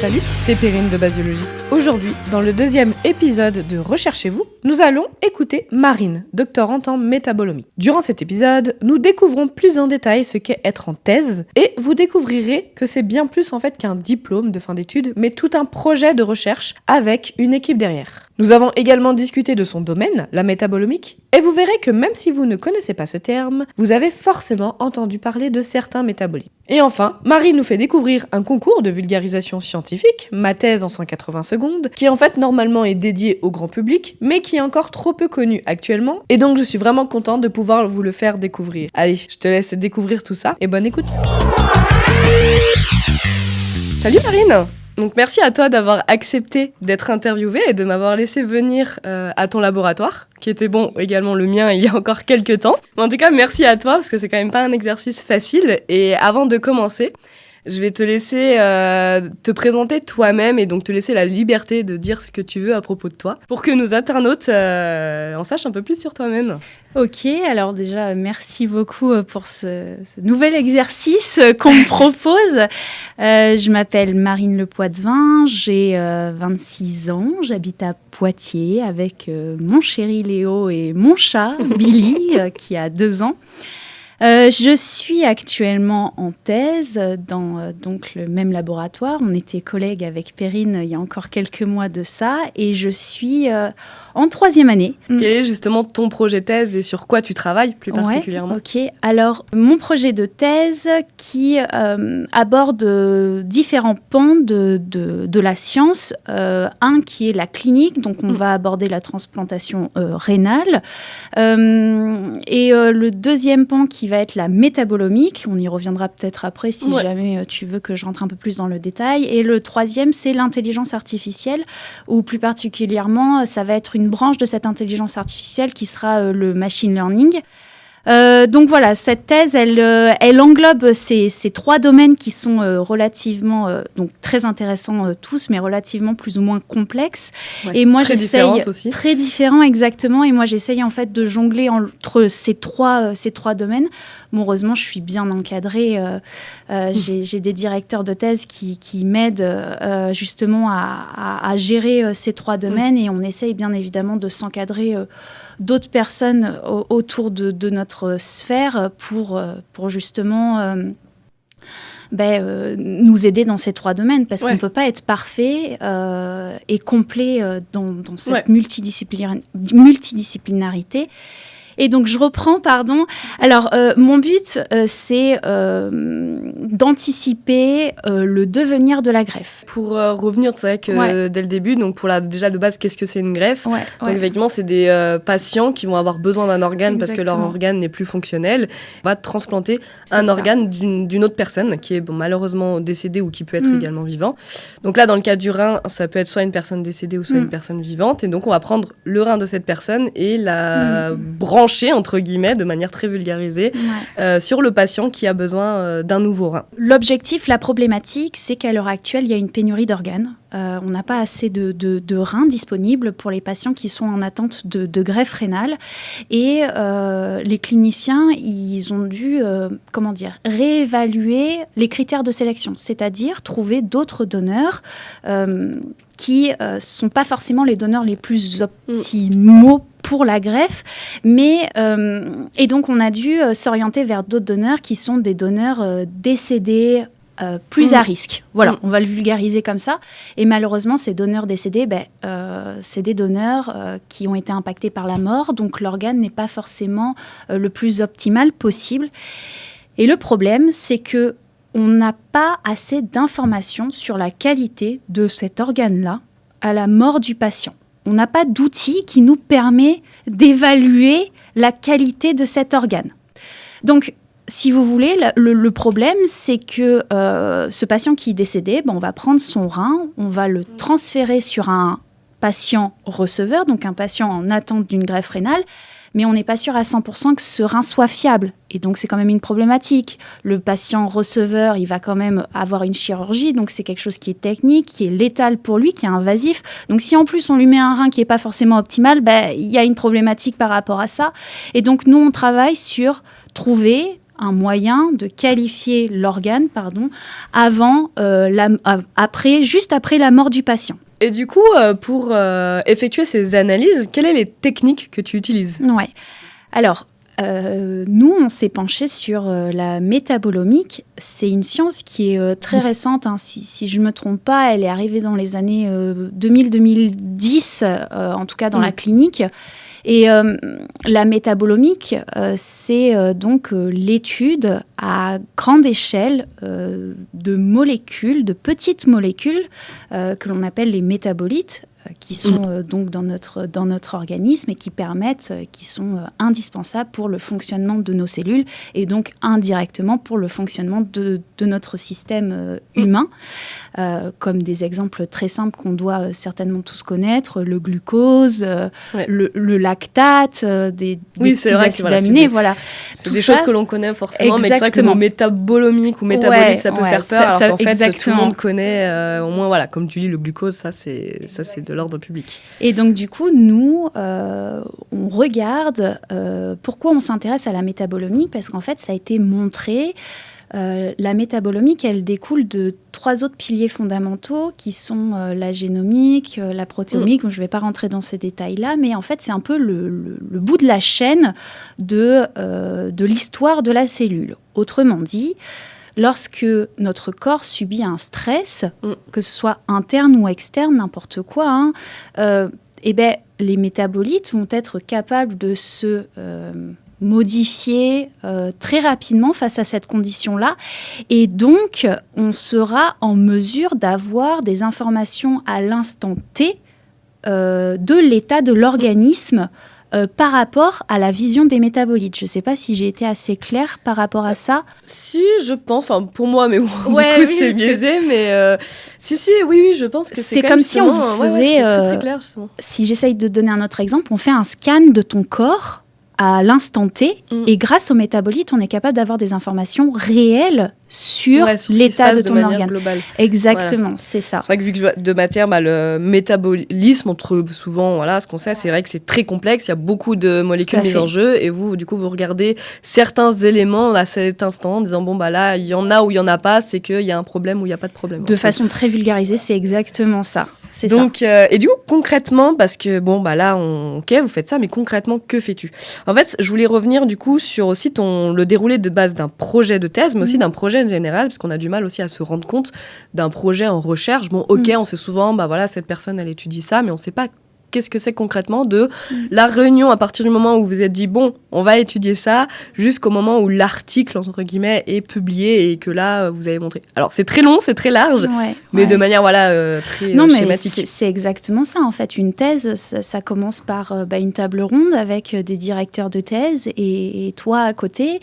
Salut, c'est Perrine de Basiologie. Aujourd'hui, dans le deuxième épisode de Recherchez-vous, nous allons écouter Marine, doctorante en métabolomie. Durant cet épisode, nous découvrons plus en détail ce qu'est être en thèse et vous découvrirez que c'est bien plus en fait qu'un diplôme de fin d'études, mais tout un projet de recherche avec une équipe derrière. Nous avons également discuté de son domaine, la métabolomique, et vous verrez que même si vous ne connaissez pas ce terme, vous avez forcément entendu parler de certains métabolites. Et enfin, Marie nous fait découvrir un concours de vulgarisation scientifique, ma thèse en 180 secondes, qui en fait normalement est dédié au grand public, mais qui est encore trop peu connu actuellement, et donc je suis vraiment contente de pouvoir vous le faire découvrir. Allez, je te laisse découvrir tout ça, et bonne écoute. Salut Marine! Donc merci à toi d'avoir accepté d'être interviewée et de m'avoir laissé venir à ton laboratoire, qui était également le mien il y a encore quelques temps. Mais en tout cas, merci à toi parce que c'est quand même pas un exercice facile. Et avant de commencer, je vais te laisser te présenter toi-même et donc te laisser la liberté de dire ce que tu veux à propos de toi pour que nos internautes en sachent un peu plus sur toi-même. Ok, alors déjà, merci beaucoup pour ce nouvel exercice qu'on me propose. Je m'appelle Marine Lepoitevin, j'ai 26 ans, j'habite à Poitiers avec mon chéri Léo et mon chat Billy qui a 2 ans. Je suis actuellement en thèse dans donc le même laboratoire. On était collègues avec Perrine il y a encore quelques mois de ça et je suis en 3e année. Quel est justement ton projet de thèse et sur quoi tu travailles plus particulièrement ? Ok, alors mon projet de thèse qui aborde différents pans de la science. Un qui est la clinique, donc on va aborder la transplantation rénale. Et le deuxième pan qui va être la métabolomique. On y reviendra peut-être après si jamais tu veux que je rentre un peu plus dans le détail. Et le troisième, c'est l'intelligence artificielle, ou plus particulièrement, ça va être une branche de cette intelligence artificielle qui sera le machine learning. Donc voilà, cette thèse, elle englobe ces 3 domaines qui sont relativement, donc très intéressants tous, mais relativement plus ou moins complexes. Ouais, et moi, j'essaye aussi. Très différents, exactement. Et moi, j'essaye en fait de jongler entre ces trois domaines. Bon, heureusement, je suis bien encadrée. J'ai des directeurs de thèse qui m'aident justement à gérer ces 3 domaines, et on essaye bien évidemment de s'encadrer d'autres personnes autour de notre sphère pour justement nous aider dans ces 3 domaines, parce qu'on ne peut pas être parfait et complet dans cette multidisciplinarité. Et donc, je reprends, pardon. Alors, mon but, c'est d'anticiper le devenir de la greffe. Pour revenir, c'est vrai que dès le début, donc déjà de base, qu'est-ce que c'est une greffe ? Donc, effectivement, c'est des patients qui vont avoir besoin d'un organe parce que leur organe n'est plus fonctionnel. On va transplanter un organe d'une autre personne qui est malheureusement décédée ou qui peut être également vivant. Donc là, dans le cas du rein, ça peut être soit une personne décédée ou soit une personne vivante. Et donc, on va prendre le rein de cette personne et la brancher, entre guillemets, de manière très vulgarisée, sur le patient qui a besoin d'un nouveau rein. L'objectif, la problématique, c'est qu'à l'heure actuelle, il y a une pénurie d'organes. On n'a pas assez de reins disponibles pour les patients qui sont en attente de greffe rénale. Et les cliniciens, ils ont dû réévaluer les critères de sélection, c'est-à-dire trouver d'autres donneurs qui ne sont pas forcément les donneurs les plus optimaux pour la greffe, et donc on a dû s'orienter vers d'autres donneurs qui sont des donneurs décédés, plus à risque. Voilà, on va le vulgariser comme ça. Et malheureusement, ces donneurs décédés, c'est des donneurs qui ont été impactés par la mort, donc l'organe n'est pas forcément le plus optimal possible. Et le problème, c'est que on n'a pas assez d'informations sur la qualité de cet organe-là à la mort du patient. On n'a pas d'outil qui nous permet d'évaluer la qualité de cet organe. Donc, si vous voulez, le problème, c'est que ce patient qui est décédé, on va prendre son rein, on va le transférer sur un patient receveur, donc un patient en attente d'une greffe rénale, mais on n'est pas sûr à 100% que ce rein soit fiable. Et donc, c'est quand même une problématique. Le patient receveur, il va quand même avoir une chirurgie, donc c'est quelque chose qui est technique, qui est létal pour lui, qui est invasif. Donc, si en plus on lui met un rein qui n'est pas forcément optimal, il y a une problématique par rapport à ça. Et donc, nous, on travaille sur trouver un moyen de qualifier l'organe, juste après la mort du patient. Et du coup, pour effectuer ces analyses, quelles sont les techniques que tu utilises ? Ouais. Alors, nous, on s'est penché sur la métabolomique. C'est une science qui est très récente. Si je ne me trompe pas, elle est arrivée dans les années 2000-2010, en tout cas dans la clinique. Et la métabolomique, c'est donc l'étude à grande échelle de molécules, de petites molécules que l'on appelle les métabolites, qui sont donc dans notre organisme et qui sont indispensables pour le fonctionnement de nos cellules et donc indirectement pour le fonctionnement de notre système humain. Comme des exemples très simples qu'on doit certainement tous connaître, le glucose, le lactate, des petits acides aminés. Voilà. C'est des choses que l'on connaît forcément, mais c'est vrai que le mot métabolomique ou métabolite, ça peut faire peur, alors qu'en fait, tout le monde connaît, au moins, voilà, comme tu dis, le glucose, ça c'est de l'ordre public. Et donc, du coup, nous, on regarde pourquoi on s'intéresse à la métabolomique, parce qu'en fait, ça a été montré. La métabolomique, elle découle de 3 autres piliers fondamentaux qui sont la génomique, la protéomique. Je ne vais pas rentrer dans ces détails-là, mais en fait, c'est un peu le bout de la chaîne de l'histoire de la cellule. Autrement dit, lorsque notre corps subit un stress, que ce soit interne ou externe, n'importe quoi, les métabolites vont être capables de se modifier très rapidement face à cette condition-là. Et donc, on sera en mesure d'avoir des informations à l'instant T de l'état de l'organisme par rapport à la vision des métabolites. Je ne sais pas si j'ai été assez claire par rapport à ça. Si, je pense, enfin pour moi, mais bon, du coup c'est biaisé, mais oui, je pense que c'est comme si on faisait... c'est très clair, justement. Si j'essaye de donner un autre exemple, on fait un scan de ton corps à l'instant T, et grâce aux métabolites, on est capable d'avoir des informations réelles sur l'état de ton organe. Globale. Exactement, c'est ça. C'est vrai que vu que de matière, le métabolisme, on trouve souvent, ce qu'on sait, c'est vrai que c'est très complexe, il y a beaucoup de molécules mises en jeu, et vous, du coup, vous regardez certains éléments à cet instant, en disant, là, il y en a ou il y en a pas, c'est qu'il y a un problème ou il n'y a pas de problème. De façon très vulgarisée, c'est exactement ça. Donc, et du coup, concrètement, parce que, là, vous faites ça, mais concrètement, que fais-tu ? En fait, je voulais revenir, du coup, sur aussi le déroulé de base d'un projet de thèse, mais aussi d'un projet en général, parce qu'on a du mal aussi à se rendre compte d'un projet en recherche. On sait souvent, cette personne, elle étudie ça, mais on ne sait pas qu'est-ce que c'est concrètement de la réunion à partir du moment où vous vous êtes dit, on va étudier ça, jusqu'au moment où l'article, entre guillemets, est publié et que là, vous avez montré. Alors, c'est très long, c'est très large, mais de manière, très schématique. Mais c'est exactement ça, en fait. Une thèse, ça commence par une table ronde avec des directeurs de thèse et toi à côté.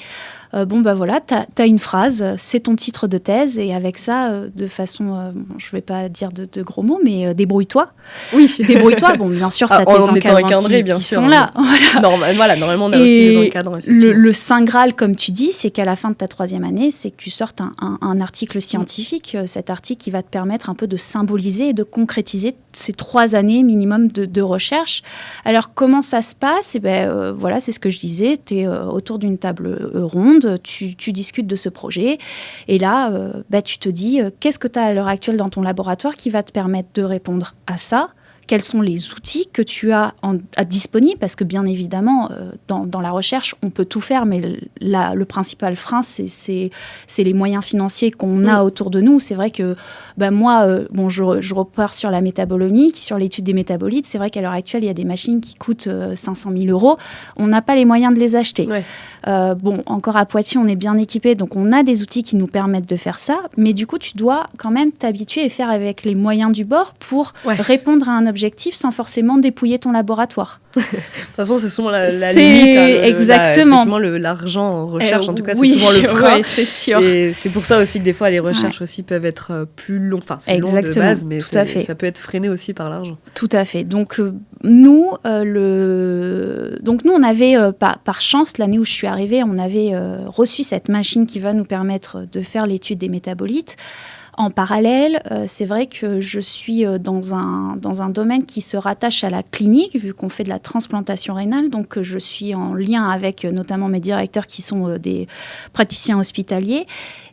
T'as une phrase, c'est ton titre de thèse, et avec ça, de façon, je vais pas dire de gros mots, mais débrouille-toi. Oui. Débrouille-toi. Bien sûr, t'as tes encadrants qui sont là. Normalement, on a aussi des encadrants. Le Saint Graal, comme tu dis, c'est qu'à la fin de ta 3e année, c'est que tu sortes un article scientifique, cet article qui va te permettre un peu de symboliser et de concrétiser ces 3 années minimum de recherche. Alors, comment ça se passe ? C'est ce que je disais, tu es autour d'une table ronde, tu discutes de ce projet, et là, tu te dis, qu'est-ce que tu as à l'heure actuelle dans ton laboratoire qui va te permettre de répondre à ça ? Quels sont les outils que tu as disponibles ? Parce que bien évidemment, dans la recherche, on peut tout faire, mais le principal frein, c'est les moyens financiers qu'on a autour de nous. C'est vrai que moi, je repars sur la métabolomique, sur l'étude des métabolites. C'est vrai qu'à l'heure actuelle, il y a des machines qui coûtent 500 000 €. On n'a pas les moyens de les acheter. Ouais. Encore à Poitiers, on est bien équipé, donc on a des outils qui nous permettent de faire ça. Mais du coup, tu dois quand même t'habituer et faire avec les moyens du bord pour répondre à un objectif sans forcément dépouiller ton laboratoire. De toute façon, c'est souvent la limite. Exactement. Effectivement, l'argent en recherche, en tout cas, c'est souvent le frein. C'est sûr. Et c'est pour ça aussi que des fois, les recherches aussi peuvent être plus longues. Enfin, c'est long de base, mais ça peut être freiné aussi par l'argent. Tout à fait. Donc, nous, on avait, par chance, l'année où je suis arrivée, on avait reçu cette machine qui va nous permettre de faire l'étude des métabolites. En parallèle, c'est vrai que je suis dans un domaine qui se rattache à la clinique, vu qu'on fait de la transplantation rénale. Donc, je suis en lien avec notamment mes directeurs qui sont des praticiens hospitaliers.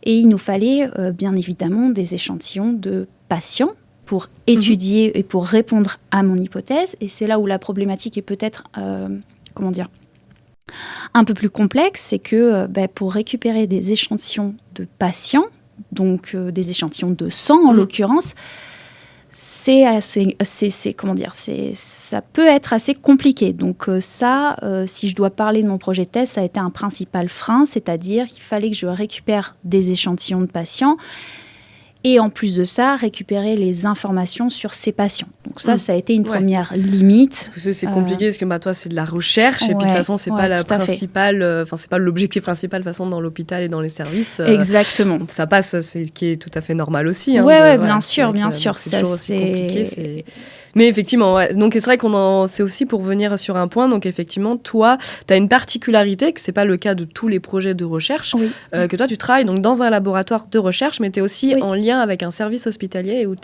Et il nous fallait bien évidemment des échantillons de patients pour étudier et pour répondre à mon hypothèse. Et c'est là où la problématique est peut-être, un peu plus complexe. C'est que pour récupérer des échantillons de patients, donc des échantillons de sang en l'occurrence, ça peut être assez compliqué. Donc si je dois parler de mon projet de thèse, ça a été un principal frein, c'est-à-dire qu'il fallait que je récupère des échantillons de patients et en plus de ça, récupérer les informations sur ces patients. Donc ça a été une première limite. Parce que c'est compliqué, parce que toi, c'est de la recherche, et puis de toute façon, c'est pas la principale, c'est pas l'objectif principal, de toute façon, dans l'hôpital et dans les services. Exactement. Donc ça passe, c'est qui est tout à fait normal aussi. Bien sûr. C'est compliqué, Mais effectivement, donc c'est vrai c'est aussi pour venir sur un point. Donc effectivement, toi, tu as une particularité, que c'est pas le cas de tous les projets de recherche, que toi, tu travailles donc dans un laboratoire de recherche, mais tu es aussi en lien avec un service hospitalier où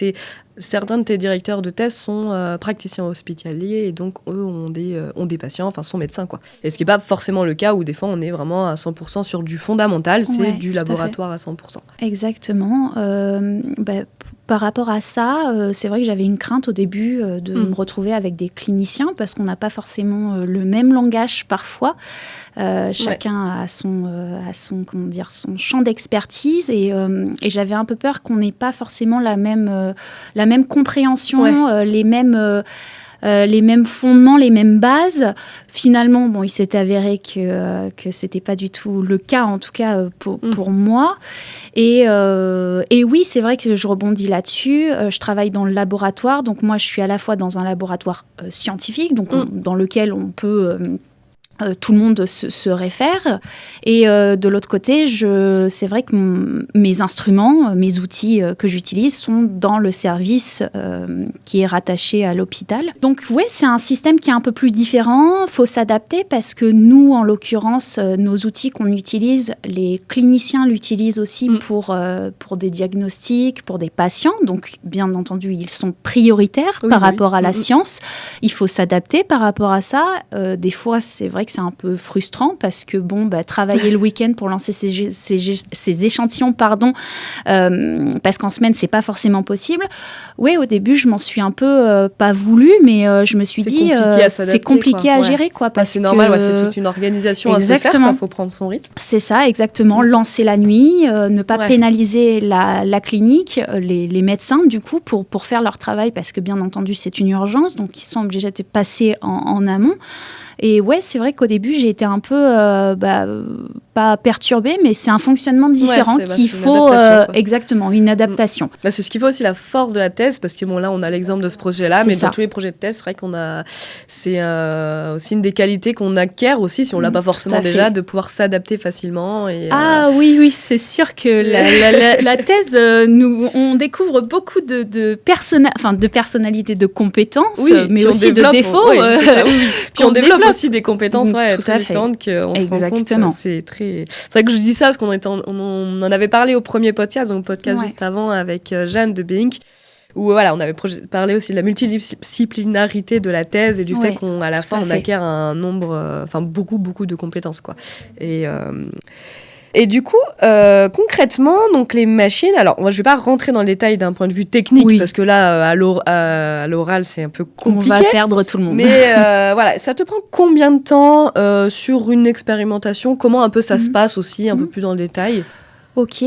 certains de tes directeurs de thèse sont praticiens hospitaliers et donc eux ont des patients, enfin sont médecins, quoi. Et ce qui n'est pas forcément le cas où des fois on est vraiment à 100% sur du fondamental, c'est du laboratoire à 100%. Exactement. Par rapport à ça, c'est vrai que j'avais une crainte au début de me retrouver avec des cliniciens parce qu'on n'a pas forcément le même langage parfois. Chacun a son champ d'expertise et j'avais un peu peur qu'on n'ait pas forcément la même compréhension, les mêmes fondements, les mêmes bases. Finalement, il s'est avéré que c'était pas du tout le cas, en tout cas pour moi. Et oui, c'est vrai que je rebondis là-dessus. Je travaille dans le laboratoire, donc moi je suis à la fois dans un laboratoire scientifique, donc dans lequel on peut tout le monde se réfère. Et de l'autre côté, c'est vrai que mes instruments, mes outils que j'utilise sont dans le service qui est rattaché à l'hôpital. Donc oui, c'est un système qui est un peu plus différent. Il faut s'adapter parce que nous, en l'occurrence, nos outils qu'on utilise, les cliniciens l'utilisent aussi pour des diagnostics, pour des patients. Donc bien entendu, ils sont prioritaires par rapport à la science. Il faut s'adapter par rapport à ça. Des fois, c'est vrai que c'est un peu frustrant parce que travailler le week-end pour lancer ces échantillons, parce qu'en semaine c'est pas forcément possible. Oui, au début je m'en suis un peu pas voulu, mais je me suis dit c'est compliqué à gérer, quoi, parce c'est normal, c'est toute une organisation à se faire, il faut prendre son rythme. C'est ça, exactement. Lancer la nuit, ne pas pénaliser la clinique, les médecins du coup pour faire leur travail, parce que bien entendu c'est une urgence, donc ils sont obligés de passer en amont. Et ouais, c'est vrai qu'au début, j'ai été un peu, pas perturbée, mais c'est un fonctionnement différent qu'il faut... exactement, une adaptation. C'est ce qui fait aussi la force de la thèse, parce que là, on a l'exemple de ce projet-là, mais dans tous les projets de thèse, c'est vrai c'est aussi une des qualités qu'on acquiert aussi, si on ne l'a pas forcément déjà, de pouvoir s'adapter facilement. Oui, c'est sûr que la thèse, on découvre beaucoup de personnalités, de compétences, mais aussi de défauts. Puis on développe aussi des compétences très différentes qu'on se rend compte. C'est vrai que je dis ça parce qu'on en avait parlé au premier podcast, donc le podcast juste avant avec Jeanne de Bink, où on avait parlé aussi de la multidisciplinarité de la thèse et du fait qu'à la fin on acquiert un nombre, beaucoup de compétences, quoi. Et du coup, concrètement, donc les machines, alors moi je vais pas rentrer dans le détail d'un point de vue technique, parce que là, à l'oral, c'est un peu compliqué. On va perdre tout le monde. Mais ça te prend combien de temps sur une expérimentation? Comment un peu ça se passe aussi, un peu plus dans le détail? Ok,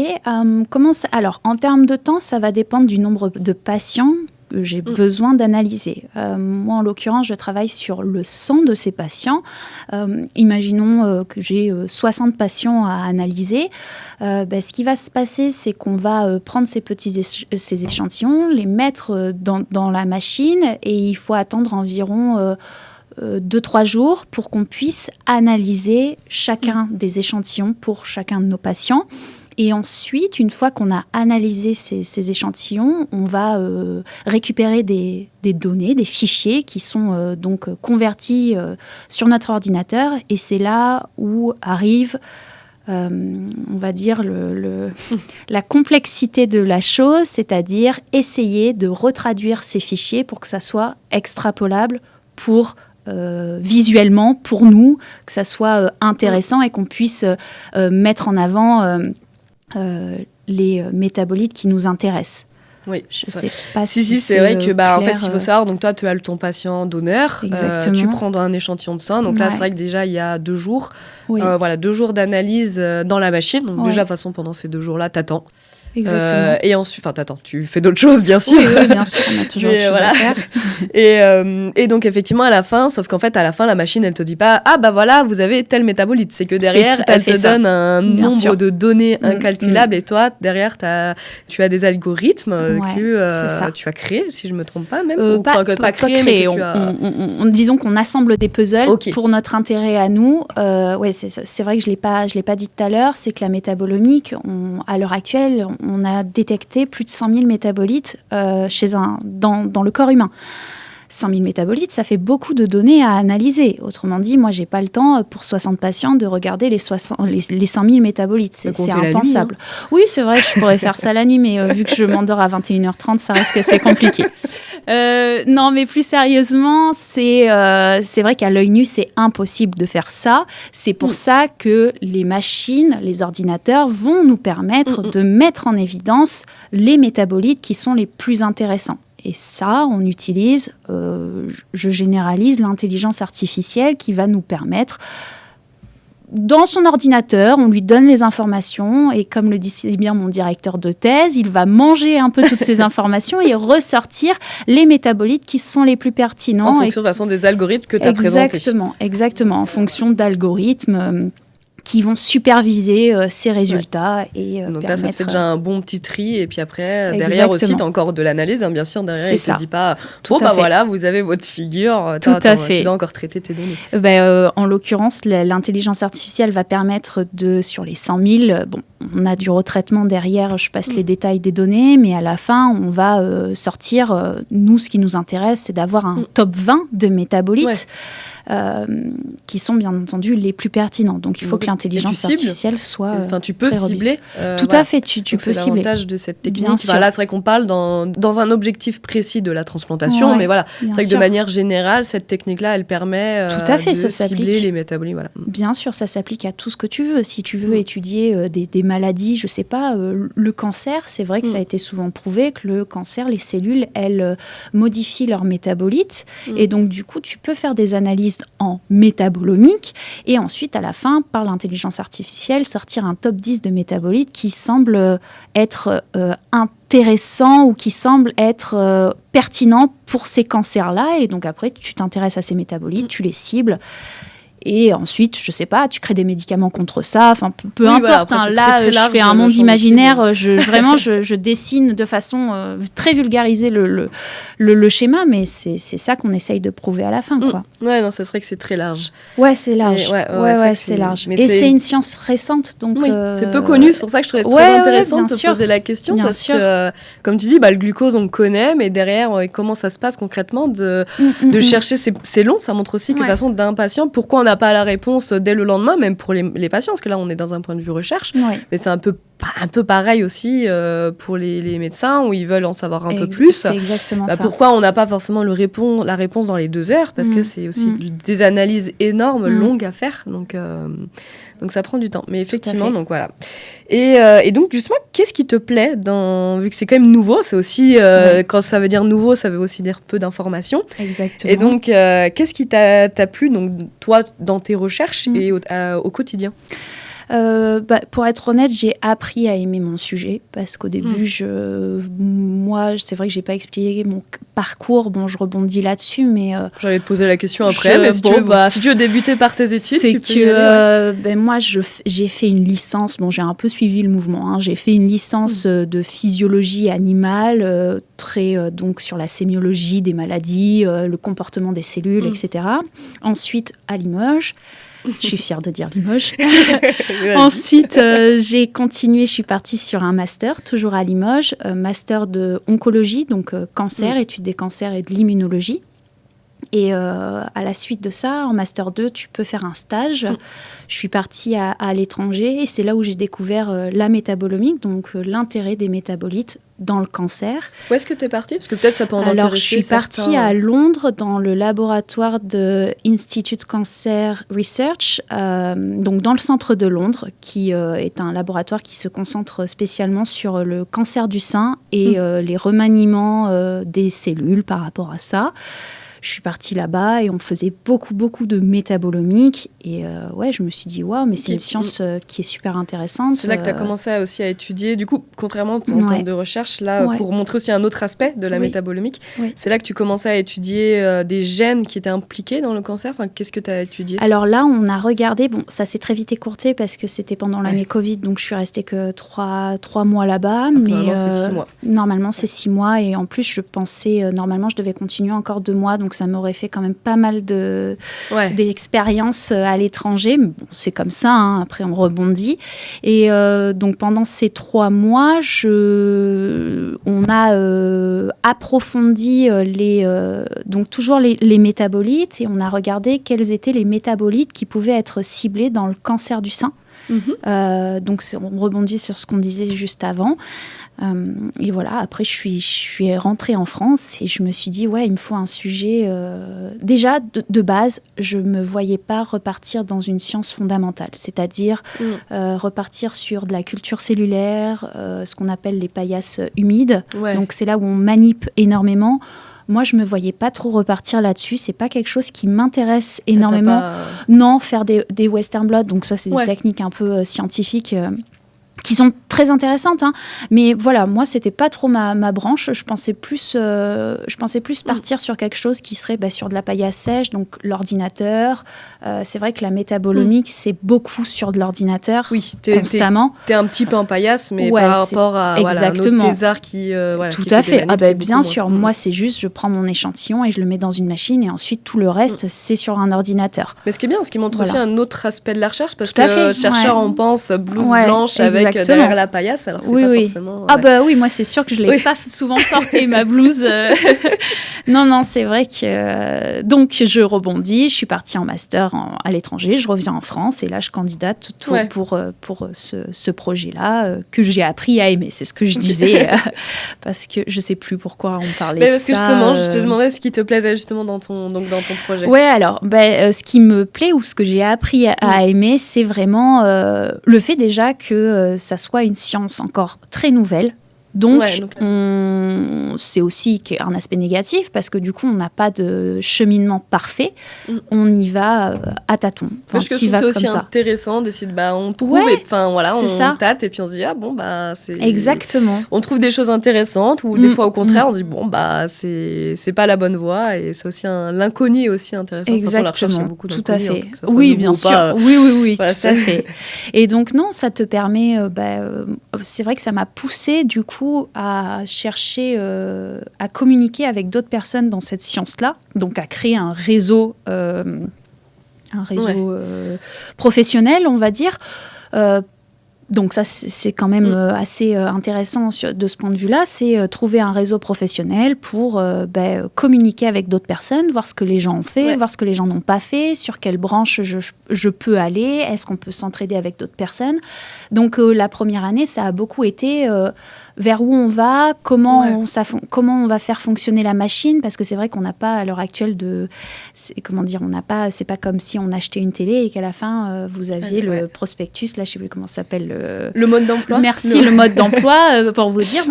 alors en termes de temps, ça va dépendre du nombre de patients que j'ai besoin d'analyser. Moi, en l'occurrence, je travaille sur le sang de ces patients. Imaginons que j'ai 60 patients à analyser. Ce qui va se passer, c'est qu'on va prendre ces échantillons, les mettre dans la machine, et il faut attendre environ 2-3 jours pour qu'on puisse analyser chacun des échantillons pour chacun de nos patients. Et ensuite, une fois qu'on a analysé ces échantillons, on va récupérer des données, des fichiers qui sont donc convertis sur notre ordinateur. Et c'est là où arrive on va dire, la complexité de la chose, c'est-à-dire essayer de retraduire ces fichiers pour que ça soit extrapolable visuellement pour nous, que ça soit intéressant et qu'on puisse mettre en avant les métabolites qui nous intéressent. Oui, je sais pas si c'est vrai que en fait il faut savoir, donc toi tu as ton patient donneur, tu prends un échantillon de sang, donc là c'est vrai que déjà il y a 2 jours, 2 jours d'analyse dans la machine, donc déjà de toute façon pendant ces 2 jours là t'attends. Exactement. Et ensuite, t'attends, tu fais d'autres choses, bien sûr. Oui, bien sûr, on a toujours autre chose à faire. Et donc, effectivement, à la fin, sauf qu'en fait, à la fin, la machine, elle te dit pas, ah bah voilà, vous avez tel métabolite. C'est que derrière, elle te donne un nombre de données incalculables. Et toi, derrière, tu as des algorithmes que tu as créés, si je me trompe pas, même. Pas créés, mais disons qu'on assemble des puzzles pour notre intérêt à nous. C'est vrai que je l'ai pas dit tout à l'heure, c'est que la métabolomique, à l'heure actuelle, on a détecté plus de 100 000 métabolites dans le corps humain. 100 000 métabolites, ça fait beaucoup de données à analyser. Autrement dit, moi, j'ai pas le temps pour 60 patients de regarder les 100 000 métabolites. C'est impensable. Nuit, hein. Oui, c'est vrai que je pourrais faire ça la nuit, mais vu que je m'endors à 21h30, ça reste assez compliqué. Non, mais plus sérieusement, c'est vrai qu'à l'œil nu, c'est impossible de faire ça. C'est pour ça que les machines, les ordinateurs vont nous permettre de mettre en évidence les métabolites qui sont les plus intéressants. Et ça, on utilise, je généralise, l'intelligence artificielle qui va nous permettre, dans son ordinateur, on lui donne les informations et comme le dit si bien mon directeur de thèse, il va manger un peu toutes ces informations et ressortir les métabolites qui sont les plus pertinents. En fonction de toute façon des algorithmes que tu as présentés. Exactement, en fonction d'algorithmes qui vont superviser ces résultats. Et donc là, ça fait déjà un bon petit tri. Et puis après, derrière aussi, tu as encore de l'analyse. Bien sûr, derrière, il ne te dit pas « Bon, voilà, vous avez votre figure. » Tout à fait. Tu dois encore traiter tes données. En l'occurrence, l'intelligence artificielle va permettre sur les 100 000, on a du retraitement derrière, je passe les détails des données, mais à la fin, on va sortir, nous, ce qui nous intéresse, c'est d'avoir un top 20 de métabolites. Qui sont bien entendu les plus pertinents. Donc il faut que l'intelligence artificielle soit tu peux cibler. Tout à fait, tu peux cibler. C'est l'avantage de cette technique. Là, c'est vrai qu'on parle dans un objectif précis de la transplantation, mais voilà, c'est vrai que de manière générale, cette technique-là, elle permet de cibler les métabolites. Voilà. Bien sûr, ça s'applique à tout ce que tu veux. Si tu veux étudier des maladies, je sais pas, le cancer, c'est vrai que ça a été souvent prouvé que le cancer, les cellules, elles modifient leurs métabolites. Et donc, du coup, tu peux faire des analyses en métabolomique et ensuite à la fin par l'intelligence artificielle sortir un top 10 de métabolites qui semble être intéressant ou qui semble être pertinent pour ces cancers-là et donc après tu t'intéresses à ces métabolites, tu les cibles. Et ensuite, je sais pas, tu crées des médicaments contre ça, enfin peu importe. Voilà, là, je fais un monde imaginaire, je dessine de façon très vulgarisée le schéma, mais c'est ça qu'on essaye de prouver à la fin, quoi. Ouais, non, ça serait que c'est très large. Ouais, c'est large. C'est large. Et c'est une science récente, donc. Oui, c'est peu connu, c'est pour ça que je trouvais très intéressant de te poser la question, parce que, comme tu dis, le glucose on le connaît, mais derrière, comment ça se passe concrètement de chercher, c'est long, ça montre aussi que de toute façon d'un patient, pourquoi on n'a pas la réponse dès le lendemain, même pour les patients, parce que là on est dans un point de vue recherche, mais c'est un peu pareil aussi pour les médecins où ils veulent en savoir un peu plus. C'est exactement ça. Pourquoi on n'a pas forcément la réponse dans les 2 heures, parce que c'est aussi des analyses énormes, longues à faire, donc ça prend du temps. Mais effectivement, donc voilà. Et donc justement, qu'est-ce qui te plaît vu que c'est quand même nouveau, c'est aussi, quand ça veut dire nouveau, ça veut aussi dire peu d'informations. Exactement. Et donc, qu'est-ce qui t'a plu, donc, toi, dans tes recherches et au quotidien ? Pour être honnête, j'ai appris à aimer mon sujet parce qu'au début, moi, c'est vrai que j'ai pas expliqué mon parcours. Bon, je rebondis là-dessus, mais j'allais te poser la question après. Mais si tu veux débuter par tes études, c'est tu peux y aller, moi, j'ai fait une licence. Bon, j'ai un peu suivi le mouvement. J'ai fait une licence de physiologie animale, très donc sur la sémiologie des maladies, le comportement des cellules, etc. Ensuite, à Limoges. Je suis fière de dire Limoges. Ensuite, j'ai continué, je suis partie sur un master, toujours à Limoges, master de oncologie, donc cancer, études des cancers et de l'immunologie. Et à la suite de ça, en Master 2, tu peux faire un stage. Je suis partie à l'étranger et c'est là où j'ai découvert la métabolomique, donc l'intérêt des métabolites dans le cancer. Où est-ce que tu es partie ? Parce que peut-être ça peut en intéresser. Alors, je suis partie à Londres dans le laboratoire de Institute Cancer Research, donc dans le centre de Londres, qui est un laboratoire qui se concentre spécialement sur le cancer du sein et les remaniements des cellules par rapport à ça. Je suis partie là-bas et on faisait beaucoup de métabolomique. Et je me suis dit, waouh, mais c'est une science qui est super intéressante. C'est là que tu as commencé aussi à étudier. Du coup, contrairement en termes de recherche, là, pour montrer aussi un autre aspect de la métabolomique, c'est là que tu commençais à étudier des gènes qui étaient impliqués dans le cancer. Enfin, qu'est-ce que tu as étudié ? Alors là, on a regardé, ça s'est très vite écourté parce que c'était pendant l'année Covid, donc je suis restée que 3 mois là-bas. Mais normalement, c'est 6 mois. Normalement, c'est 6 mois. Et en plus, je pensais, normalement, je devais continuer encore 2 mois. Donc ça m'aurait fait quand même pas mal d'expériences à l'étranger. Mais bon, c'est comme ça, hein, après on rebondit. Et donc pendant ces 3 mois, on a approfondi donc toujours les métabolites et on a regardé quels étaient les métabolites qui pouvaient être ciblés dans le cancer du sein. Donc on rebondit sur ce qu'on disait juste avant. Et voilà, après je suis rentrée en France et je me suis dit, il me faut un sujet... Déjà, de base, je ne me voyais pas repartir dans une science fondamentale, c'est-à-dire repartir sur de la culture cellulaire, ce qu'on appelle les paillasses humides. Donc c'est là où on manip énormément. Moi, je ne me voyais pas trop repartir là-dessus. Ce n'est pas quelque chose qui m'intéresse énormément. Non, faire des western blot, donc ça, c'est des techniques un peu scientifiques qui sont très intéressantes, hein. Mais voilà, moi, c'était pas trop ma branche. Je pensais plus partir sur quelque chose qui serait sur de la paillasse sèche, donc l'ordinateur. C'est vrai que la métabolomique, c'est beaucoup sur de l'ordinateur, constamment. T'es un petit peu en paillasse, mais par rapport à un autre thésard qui tout qui à fait. Bien sûr. Moi, c'est juste, je prends mon échantillon et je le mets dans une machine et ensuite, tout le reste, c'est sur un ordinateur. Mais ce qui est bien, ce qui montre aussi un autre aspect de la recherche, parce que chercheur, on pense blouse blanche avec derrière la paillasse, alors c'est pas forcément... oui, moi c'est sûr que je l'ai pas souvent porté, ma blouse. Non, c'est vrai que... donc je rebondis, je suis partie en master à l'étranger, je reviens en France et là je candidate pour ce projet-là que j'ai appris à aimer, c'est ce que je disais, parce que je sais plus pourquoi on parlait de ça. Parce que justement, je te demandais ce qui te plaisait justement dans ton projet. Ouais, alors, ce qui me plaît ou ce que j'ai appris à aimer, c'est vraiment le fait déjà que ça soit une science encore très nouvelle. Donc, c'est aussi un aspect négatif parce que du coup, on n'a pas de cheminement parfait. On y va à tâtons. Je trouve que c'est aussi intéressant d'essayer on trouve, on tâte et puis on se dit c'est... Exactement. On trouve des choses intéressantes ou des fois au contraire, on dit c'est pas la bonne voie et c'est aussi l'inconnu est aussi intéressant. Exactement. La recherche, beaucoup tout à fait. Oui, bien sûr. Oui, tout à fait. Et donc non, ça te permet. C'est vrai que ça m'a poussée du coup à chercher à communiquer avec d'autres personnes dans cette science-là, donc à créer un réseau professionnel, on va dire. Donc ça, c'est quand même assez intéressant de ce point de vue-là, c'est trouver un réseau professionnel pour communiquer avec d'autres personnes, voir ce que les gens ont fait, voir ce que les gens n'ont pas fait, sur quelle branche je peux aller, est-ce qu'on peut s'entraider avec d'autres personnes. Donc la première année, ça a beaucoup été vers où on va, comment on va faire fonctionner la machine, parce que c'est vrai qu'on n'a pas à l'heure actuelle c'est pas comme si on achetait une télé et qu'à la fin vous aviez le prospectus, là je sais plus comment ça s'appelle. Le mode d'emploi. Merci, le mode d'emploi pour vous dire,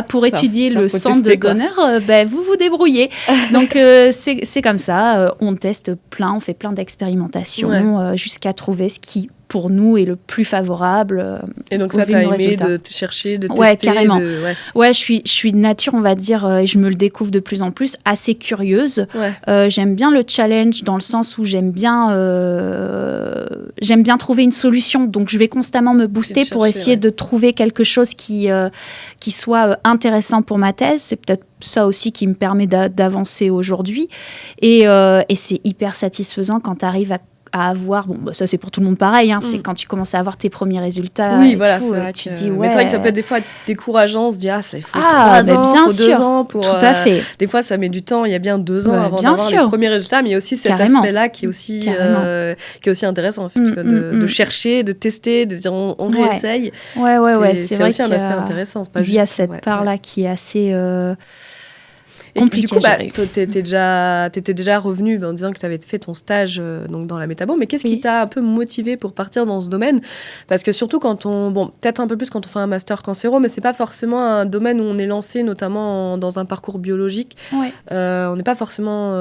pour étudier le centre de donneur, vous vous débrouillez. Donc c'est comme ça, on teste on fait plein d'expérimentations jusqu'à trouver ce qui pour nous est le plus favorable. Et donc ça, t'as aimé de chercher, de tester. Ouais, carrément. Je suis de nature, on va dire, et je me le découvre de plus en plus, assez curieuse. J'aime bien le challenge dans le sens où j'aime bien trouver une solution. Donc je vais constamment me booster pour essayer de trouver quelque chose qui soit intéressant pour ma thèse. C'est peut-être ça aussi qui me permet d'avancer aujourd'hui. Et c'est hyper satisfaisant quand tu arrives à avoir, ça c'est pour tout le monde pareil, hein, c'est quand tu commences à avoir tes premiers résultats. Oui, voilà, tout, c'est vrai tu que... dis Mais c'est vrai que ça peut être des fois décourageant, on se dit, ça il faut 3 ans, bien faut 2 sûr, ans pour... tout à fait. Des fois, ça met du temps, il y a bien 2 ans avant bien d'avoir sûr. les premiers résultats, mais il y a aussi cet aspect-là qui est aussi intéressant, en fait, de chercher, de tester, de dire on réessaye. Ouais, c'est vrai aussi un aspect intéressant. C'est pas il y a juste, cette part-là qui est assez... compliqué. Du coup, t'étais déjà revenu en disant que tu avais fait ton stage donc dans la métabo, mais qu'est-ce qui t'a un peu motivé pour partir dans ce domaine? Parce que surtout quand peut-être un peu plus quand on fait un master cancéro, mais c'est pas forcément un domaine où on est lancé, notamment dans un parcours biologique. On n'est pas forcément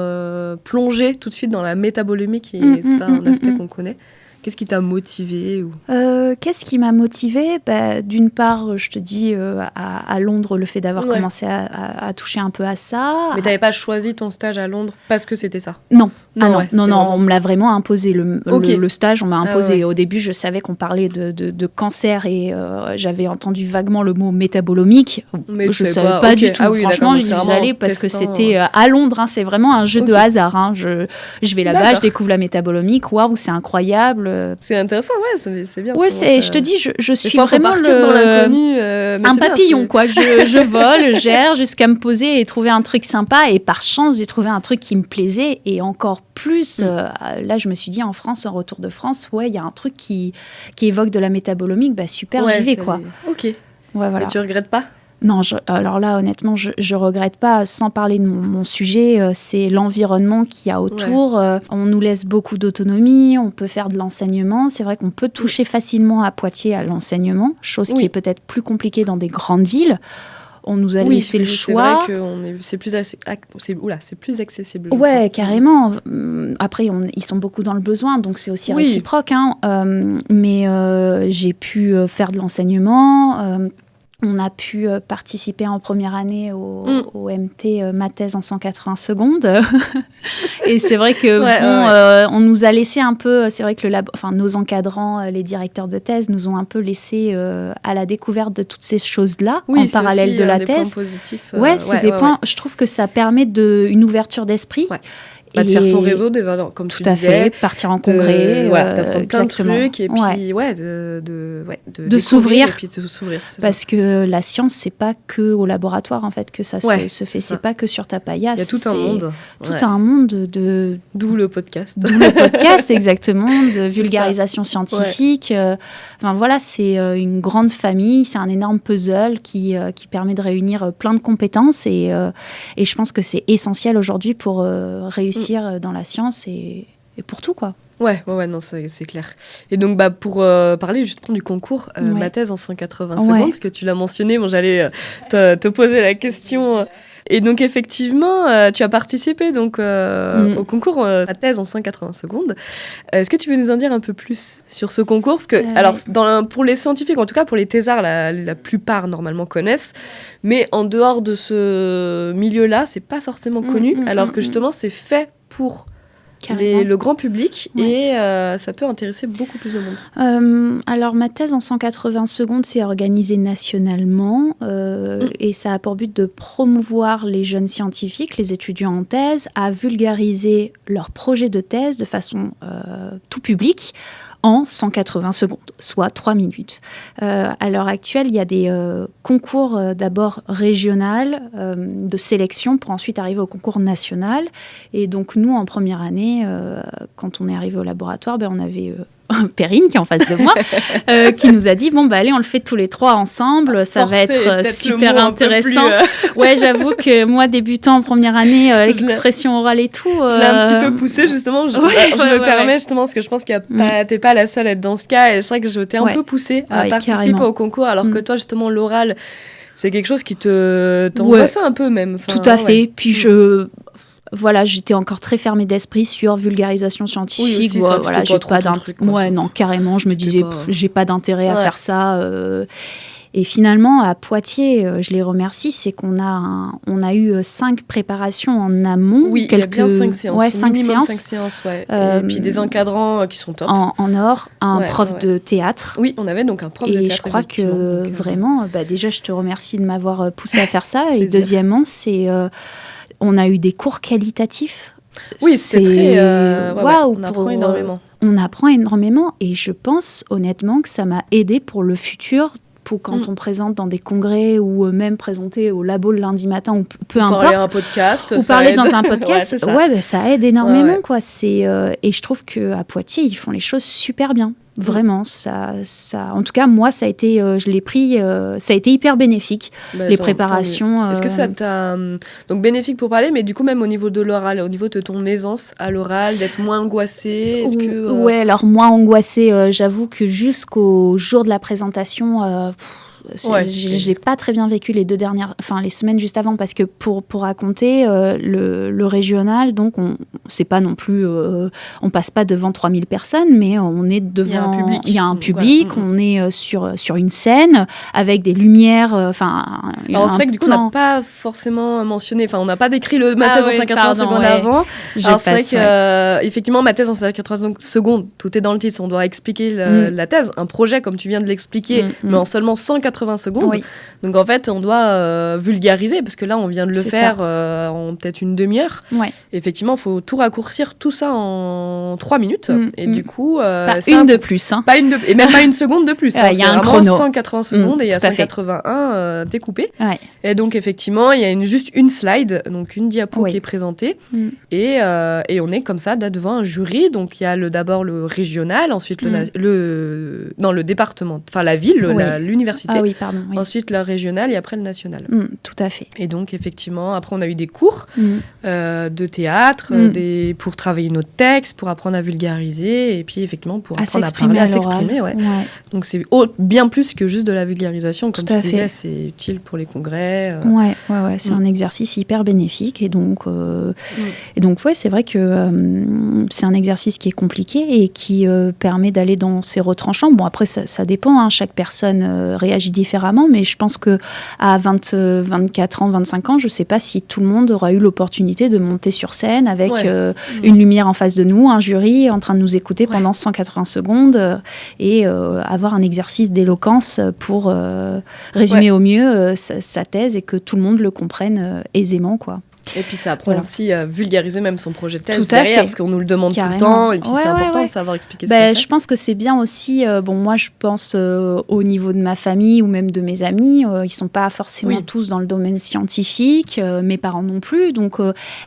plongé tout de suite dans la métabolomie, c'est pas un aspect qu'on connaît. Qu'est-ce qui t'a motivé Qu'est-ce qui m'a motivée? D'une part, je te dis, à Londres, le fait d'avoir commencé à toucher un peu à ça. Mais tu n'avais pas choisi ton stage à Londres parce que c'était ça? Non. Non, on me l'a vraiment imposé. Le stage, on m'a imposé. Au début, je savais qu'on parlait de cancer et j'avais entendu vaguement le mot métabolomique. Mais je ne savais pas du tout. Franchement, j'y suis allée parce que c'était à Londres. Hein, c'est vraiment un jeu de hasard. Hein. Je vais là-bas, je découvre la métabolomique. Waouh, c'est incroyable. C'est intéressant, c'est bien. Ouais, je te dis, je suis vraiment dans l'inconnu. Un papillon, quoi. Je vole, je gère jusqu'à me poser et trouver un truc sympa. Et par chance, j'ai trouvé un truc qui me plaisait. Et encore plus, là, je me suis dit, en France, en retour de France, il y a un truc qui évoque de la métabolomique. Super, j'y vais, quoi. Ok. Ouais, voilà. Et tu regrettes pas? Non, alors là, honnêtement, je regrette pas. Sans parler de mon sujet, c'est l'environnement qu'il y a autour. On nous laisse beaucoup d'autonomie, on peut faire de l'enseignement. C'est vrai qu'on peut toucher facilement à Poitiers à l'enseignement, chose qui est peut-être plus compliquée dans des grandes villes. On nous a laissé le choix. C'est vrai que c'est plus accessible. Ouais, carrément. Après, ils sont beaucoup dans le besoin, donc c'est aussi réciproque. Hein. Mais j'ai pu faire de l'enseignement. On a pu participer en première année au MT, ma thèse en 180 secondes. Et c'est vrai que on nous a laissé un peu, c'est vrai que nos encadrants, les directeurs de thèse, nous ont un peu laissé à la découverte de toutes ces choses-là, en parallèle de la thèse. Points positifs, c'est des points, je trouve que ça permet une ouverture d'esprit. De faire son réseau, comme tu disais. Tout à fait, partir en congrès. D'apprendre plein de trucs et puis de s'ouvrir. Et puis de s'ouvrir. Parce que la science, c'est pas que au laboratoire en fait que ça se fait. C'est pas que sur ta paillasse. Il y a tout un monde. Tout un monde de... D'où le podcast. Exactement, de vulgarisation scientifique. Enfin voilà, c'est une grande famille, c'est un énorme puzzle qui permet de réunir plein de compétences et je pense que c'est essentiel aujourd'hui pour réussir dans la science et pour tout, quoi. Ouais, non, c'est clair. Et donc, pour parler justement du concours, ma thèse en 180 secondes, parce que tu l'as mentionné, j'allais te poser la question. Et donc, effectivement, tu as participé donc, au concours ma thèse en 180 secondes. Est-ce que tu veux nous en dire un peu plus sur ce concours? Parce que, alors, pour les scientifiques, en tout cas pour les thésards, la plupart normalement connaissent. Mais en dehors de ce milieu-là, c'est pas forcément connu. Alors que justement, c'est fait pour le grand public et ça peut intéresser beaucoup plus de monde. Alors ma thèse en 180 secondes, c'est organisé nationalement et ça a pour but de promouvoir les jeunes scientifiques, les étudiants en thèse, à vulgariser leur projet de thèse de façon tout public en 180 secondes, soit 3 minutes. À l'heure actuelle, il y a des concours d'abord régional de sélection pour ensuite arriver au concours national. Et donc nous, en première année, quand on est arrivé au laboratoire, on avait... Perrine qui est en face de moi, qui nous a dit allez, on le fait tous les trois ensemble, ça va être super intéressant. Ouais, j'avoue que moi, débutant en première année, l'expression orale et tout... Je l'ai un petit peu poussée, justement. Je me permets, justement, parce que je pense que t'es pas la seule à être dans ce cas, et c'est vrai que je t'ai un peu poussée à participer au concours, alors que toi, justement, l'oral, c'est quelque chose qui t'angoissait un peu même. Tout à fait. Puis voilà, j'étais encore très fermée d'esprit sur vulgarisation scientifique. Oui, aussi, voilà, j'ai pas d'intérêt. Non, carrément, je me disais, j'ai pas d'intérêt à faire ça. Et finalement, à Poitiers, je les remercie, c'est qu'on a eu 5 préparations en amont. Oui, il y a bien 5 séances. Ouais, 5 séances. 5 séances, et puis des encadrants qui sont top. En or, un prof de théâtre. Oui, on avait donc un prof de théâtre. Et je crois que vraiment, déjà, je te remercie de m'avoir poussé à faire ça. Et deuxièmement, on a eu des cours qualitatifs. Oui, c'est très... on apprend énormément. on apprend énormément et je pense honnêtement que ça m'a aidé pour le futur. Pour quand on présente dans des congrès ou même présenter au labo le lundi matin ou peu importe. Parler un podcast, ou parler dans un podcast, ça aide énormément. Ouais. Quoi. Et je trouve qu'à Poitiers, ils font les choses super bien. Vraiment, ça, en tout cas, moi, ça a été, je l'ai pris, ça a été hyper bénéfique, les préparations. Est-ce que ça t'a... Donc, bénéfique pour parler, mais du coup, même au niveau de l'oral, au niveau de ton aisance à l'oral, d'être moins angoissée, est-ce que... Ouais, alors moins angoissée, j'avoue que jusqu'au jour de la présentation... je n'ai pas très bien vécu les semaines juste avant, parce que pour raconter le régional, donc c'est pas non plus, on passe pas devant 3000 personnes, mais on est devant, il y a un public, on est sur une scène avec des lumières, alors c'est vrai que du coup on n'a pas forcément mentionné, on n'a pas décrit ma thèse en 180 secondes avant. Alors c'est vrai que effectivement ma thèse en 180 secondes, tout est dans le titre, on doit expliquer la thèse, un projet comme tu viens de l'expliquer, mais en seulement 180 secondes. Oui. Donc en fait, on doit vulgariser, parce que là, on vient de le faire en peut-être une demi-heure. Ouais. Effectivement, il faut tout raccourcir, tout ça en 3 minutes. Et du coup... pas une de plus. Hein. Et même pas une seconde de plus. Il y a un chrono. 180 secondes et il y a 181 découpés. Ouais. Et donc, effectivement, il y a juste une slide, donc une diapo qui est présentée. Et on est comme ça, là, devant un jury. Donc, il y a d'abord le régional, ensuite le département, la ville, l'université. Oui, pardon. Oui. Ensuite, la régionale et après le national. Tout à fait. Et donc, effectivement, après, on a eu des cours de théâtre, pour travailler notre texte, pour apprendre à vulgariser, et puis, effectivement, pour apprendre à parler, à s'exprimer. Ouais. Donc, c'est bien plus que juste de la vulgarisation. Comme tu disais, c'est utile pour les congrès. Ouais. C'est un exercice hyper bénéfique. Et donc, c'est vrai que c'est un exercice qui est compliqué et qui permet d'aller dans ses retranchants. Bon, après, ça dépend. Hein, chaque personne réagit différemment, mais je pense qu'à 24 ans, 25 ans, je ne sais pas si tout le monde aura eu l'opportunité de monter sur scène avec une lumière en face de nous, un jury en train de nous écouter pendant 180 secondes et avoir un exercice d'éloquence pour résumer au mieux sa thèse et que tout le monde le comprenne aisément, quoi. Et puis ça apprend aussi à vulgariser même son projet de thèse derrière, parce qu'on nous le demande tout le temps, et puis c'est important de savoir expliquer ce qu'on fait. Je pense que c'est bien aussi, moi je pense au niveau de ma famille ou même de mes amis, ils sont pas forcément tous dans le domaine scientifique, mes parents non plus, donc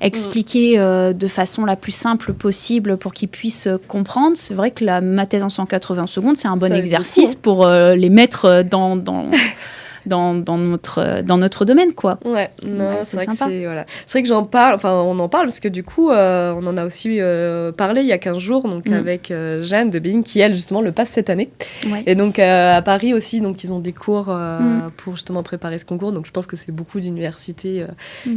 expliquer de façon la plus simple possible pour qu'ils puissent comprendre. C'est vrai que ma thèse en 180 secondes, c'est un bon exercice pour les mettre dans notre domaine, quoi. Ouais, c'est vrai sympa. C'est vrai que j'en parle, on en parle parce que du coup, on en a aussi parlé il y a 15 jours, donc avec Jeanne de Bing, qui elle justement le passe cette année. Ouais. Et donc à Paris aussi, donc ils ont des cours pour justement préparer ce concours. Donc je pense que c'est beaucoup d'universités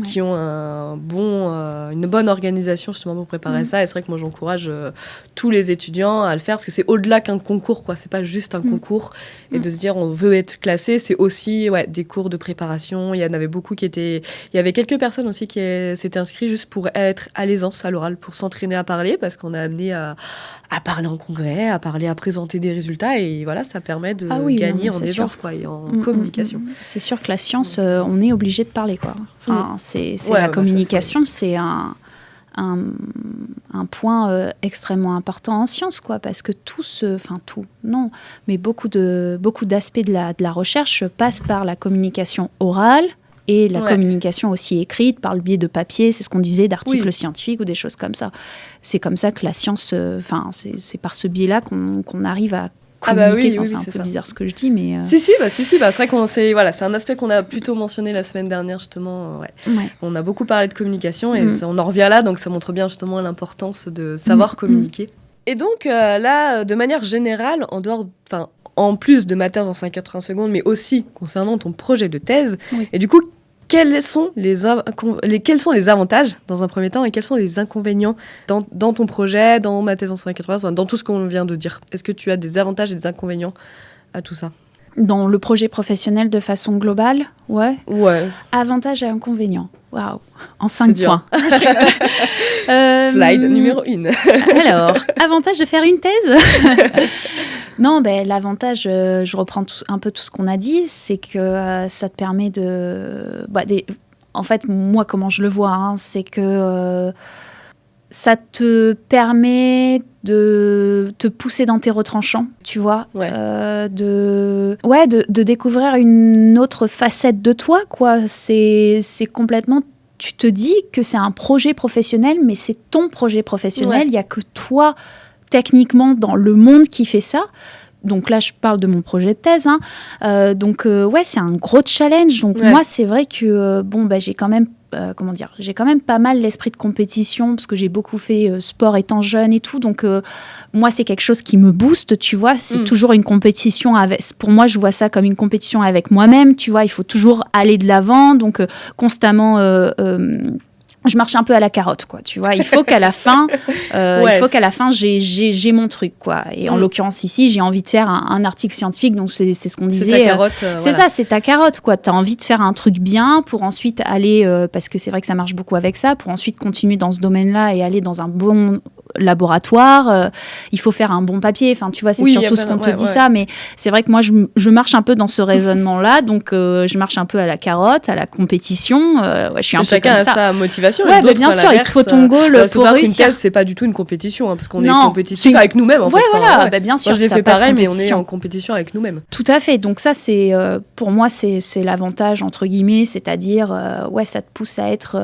qui ont une bonne organisation justement pour préparer ça. Et c'est vrai que moi j'encourage tous les étudiants à le faire, parce que c'est au-delà qu'un concours, quoi. C'est pas juste un concours et de se dire on veut être classé, c'est aussi des cours de préparation. Il y en avait beaucoup il y avait quelques personnes aussi qui s'étaient inscrites juste pour être à l'aisance à l'oral, pour s'entraîner à parler, parce qu'on a amené à parler en congrès, à présenter des résultats, et voilà, ça permet de gagner en aisance, quoi, et en communication. C'est sûr que la science, on est obligé de parler, quoi. C'est la communication, c'est un point extrêmement important en sciences, quoi, parce que beaucoup d'aspects de la recherche passent par la communication orale et la communication aussi écrite par le biais de papier, c'est ce qu'on disait, d'articles scientifiques ou des choses comme ça. C'est comme ça que la science, c'est par ce biais-là qu'on arrive à communiquer. C'est un peu bizarre ce que je dis, mais... Si, c'est vrai qu'on c'est un aspect qu'on a plutôt mentionné la semaine dernière, justement. On a beaucoup parlé de communication, et on en revient là, donc ça montre bien justement l'importance de savoir communiquer. Et donc là, de manière générale, en plus de ma thèse en 180 secondes, mais aussi concernant ton projet de thèse, et du coup, quels sont les avantages dans un premier temps, et quels sont les inconvénients dans ton projet, dans ma thèse en 180, dans tout ce qu'on vient de dire? Est-ce que tu as des avantages et des inconvénients à tout ça? Dans le projet professionnel de façon globale, ouais. Avantages et inconvénients. Waouh, en 5 points. Slide numéro 1. Alors, avantage de faire une thèse? Non, l'avantage, je reprends un peu tout ce qu'on a dit, c'est que ça te permet de... en fait, moi, comment je le vois, c'est que ça te permet de te pousser dans tes retranchants, tu vois, de découvrir une autre facette de toi, quoi. C'est complètement... Tu te dis que c'est un projet professionnel, mais c'est ton projet professionnel. Il n'y a que toi, techniquement, dans le monde qui fait ça. Donc là, je parle de mon projet de thèse. C'est un gros challenge. Donc moi, c'est vrai que j'ai quand même j'ai quand même pas mal l'esprit de compétition parce que j'ai beaucoup fait sport étant jeune et tout. Donc moi, c'est quelque chose qui me booste, tu vois. C'est toujours une compétition pour moi, je vois ça comme une compétition avec moi-même, tu vois. Il faut toujours aller de l'avant. Donc constamment... je marche un peu à la carotte, quoi, tu vois. Il faut qu'à la fin, j'ai mon truc, quoi. Et en l'occurrence, ici, j'ai envie de faire un article scientifique, donc c'est ce qu'on disait. C'est ta carotte. C'est ça, c'est ta carotte, quoi. Tu as envie de faire un truc bien pour ensuite aller, parce que c'est vrai que ça marche beaucoup avec ça, pour ensuite continuer dans ce domaine-là et aller dans un bon laboratoire. Il faut faire un bon papier. Enfin, tu vois, c'est surtout ce qu'on te dit ça. Mais c'est vrai que moi, je marche un peu dans ce raisonnement-là. Donc, je marche un peu à la carotte, à la compétition. Je suis un peu chacun comme ça. a sa motivation. Ouais, bien sûr, il te faut ton goal pour réussir. Une thèse, c'est pas du tout une compétition, parce qu'on est compétitif avec nous-mêmes, en fait. Bien sûr. Moi, je l'ai fait pareil, mais on est en compétition avec nous-mêmes. Tout à fait. Donc ça, c'est pour moi, c'est l'avantage entre guillemets, c'est-à-dire, ça te pousse à être,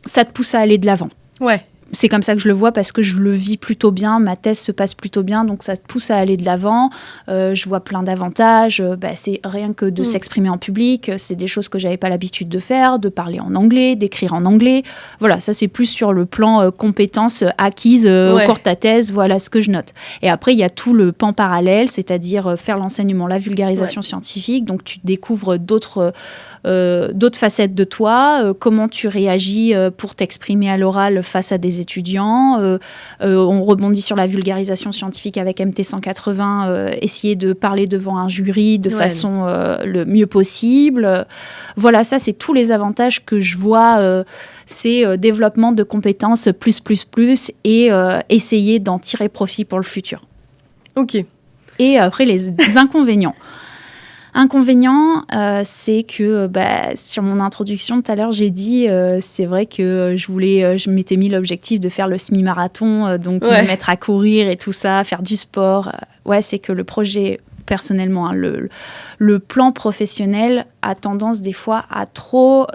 ça te pousse à aller de l'avant. Ouais. C'est comme ça que je le vois parce que je le vis plutôt bien, ma thèse se passe plutôt bien, donc ça te pousse à aller de l'avant. Je vois plein d'avantages, c'est rien que de s'exprimer en public, c'est des choses que j'avais pas l'habitude de faire, de parler en anglais, d'écrire en anglais. Voilà, ça c'est plus sur le plan compétences acquises au cours de ta thèse, voilà ce que je note. Et après, il y a tout le pan parallèle, c'est-à-dire faire l'enseignement, la vulgarisation scientifique, donc tu découvres d'autres facettes de toi, comment tu réagis pour t'exprimer à l'oral face à des étudiants. On rebondit sur la vulgarisation scientifique avec MT 180, essayer de parler devant un jury de façon le mieux possible. Voilà, ça, c'est tous les avantages que je vois. C'est développement de compétences plus, et essayer d'en tirer profit pour le futur. Ok. Et après, les inconvénients. Inconvénient, c'est que sur mon introduction tout à l'heure, j'ai dit c'est vrai que je m'étais mis l'objectif de faire le semi-marathon, donc me mettre à courir et tout ça, faire du sport. C'est que le projet, personnellement, le plan professionnel a tendance des fois à trop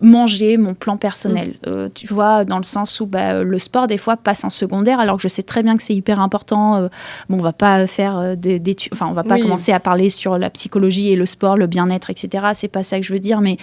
manger mon plan personnel. Tu vois, dans le sens où le sport, des fois, passe en secondaire, alors que je sais très bien que c'est hyper important. On va pas faire d'études, on va pas commencer à parler sur la psychologie et le sport, le bien-être, etc. C'est pas ça que je veux dire, mais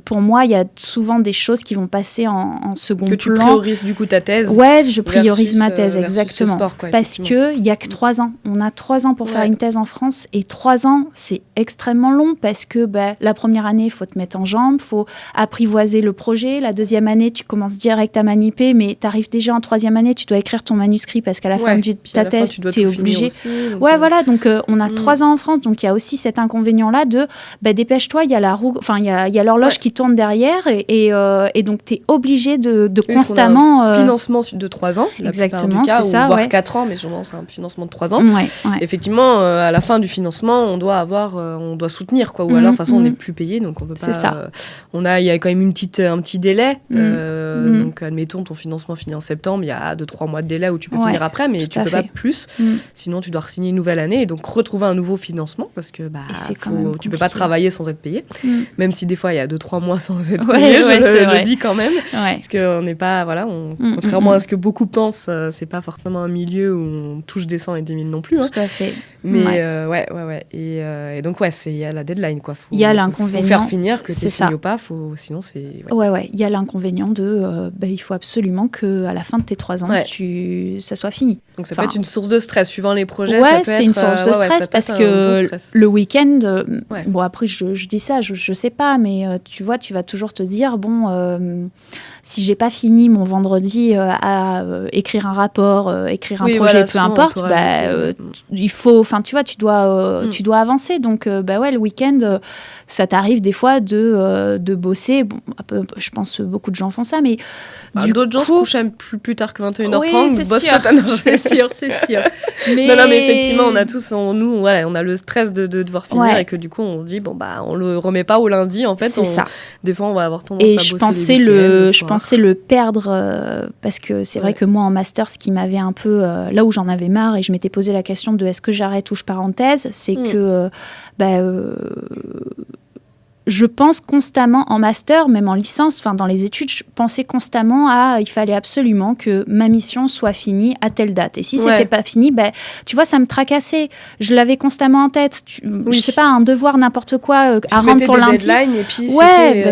pour moi, il y a souvent des choses qui vont passer en second plan. Que tu priorises du coup ta thèse. Ouais, je priorise ma thèse, exactement. Sport, parce qu'il n'y a que 3 ans. On a 3 ans pour faire une thèse en France, et 3 ans, c'est extrêmement long parce que la première année, il faut te mettre en jambes, il faut apprivoiser le projet. La deuxième année, tu commences direct à maniper, mais tu arrives déjà en 3e année, tu dois écrire ton manuscrit parce qu'à la fin de ta thèse, tu es obligé. Aussi, donc on a 3 ans en France, donc il y a aussi cet inconvénient-là de dépêche-toi, il y a la roue, il y a l'horloge qui tourne derrière, et donc tu es obligé de constamment. On a un financement de 3 ans, exactement, du cas, c'est ça, voire 4 ans, mais généralement c'est un financement de 3 ans. Effectivement, à la fin du financement, on doit soutenir, quoi, ou alors de toute façon on n'est plus payé, donc on peut pas. C'est ça. Il y a quand même un petit délai. Donc admettons ton financement finit en septembre, il y a 2-3 mois de délai où tu peux finir après, mais tu peux pas plus. Sinon tu dois re-signer une nouvelle année et donc retrouver un nouveau financement parce que tu peux pas travailler sans être payé. Même si des fois il y a 2-3 mois sans être payé, je le dis quand même, parce qu'on n'est pas contrairement à ce que beaucoup pensent, c'est pas forcément un milieu où on touche des 100 et 10 000 non plus. Tout à fait. Mais et donc il y a la deadline, quoi. Il y a l'inconvénient. Faut faire finir, que tu finis ou pas, sinon c'est. Il y a l'inconvénient de il faut absolument que à la fin de tes 3 ans ça soit fini. Donc ça peut être une source de stress suivant les projets. C'est une source de stress parce que le week-end, après je dis ça, je sais pas, mais tu vois, tu vas toujours te dire si j'ai pas fini mon vendredi à écrire un rapport, écrire un projet, peu importe, il faut, enfin tu vois, tu dois avancer. Donc ouais, le week-end, ça t'arrive des fois de bosser. Bon, je pense beaucoup de gens font ça, mais d'autres gens se couchent même plus tard que 21h30. Oui, c'est sûr, c'est sûr. Mais... Non, mais effectivement, on a tous, on a le stress de devoir finir et que du coup, on se dit, on le remet pas au lundi, en fait. C'est ça. Des fois, on va avoir tendance à bosser je pensais le perdre parce que c'est vrai que moi, en master, ce qui m'avait un peu... là où j'en avais marre et je m'étais posé la question de est-ce que j'arrête ou je parenthèse, c'est que... je pense constamment en master, même en licence, enfin dans les études, je pensais constamment il fallait absolument que ma mission soit finie à telle date. Et si c'était pas fini, tu vois, ça me tracassait. Je l'avais constamment en tête. Je sais pas, un devoir, n'importe quoi à rendre pour lundi. Et puis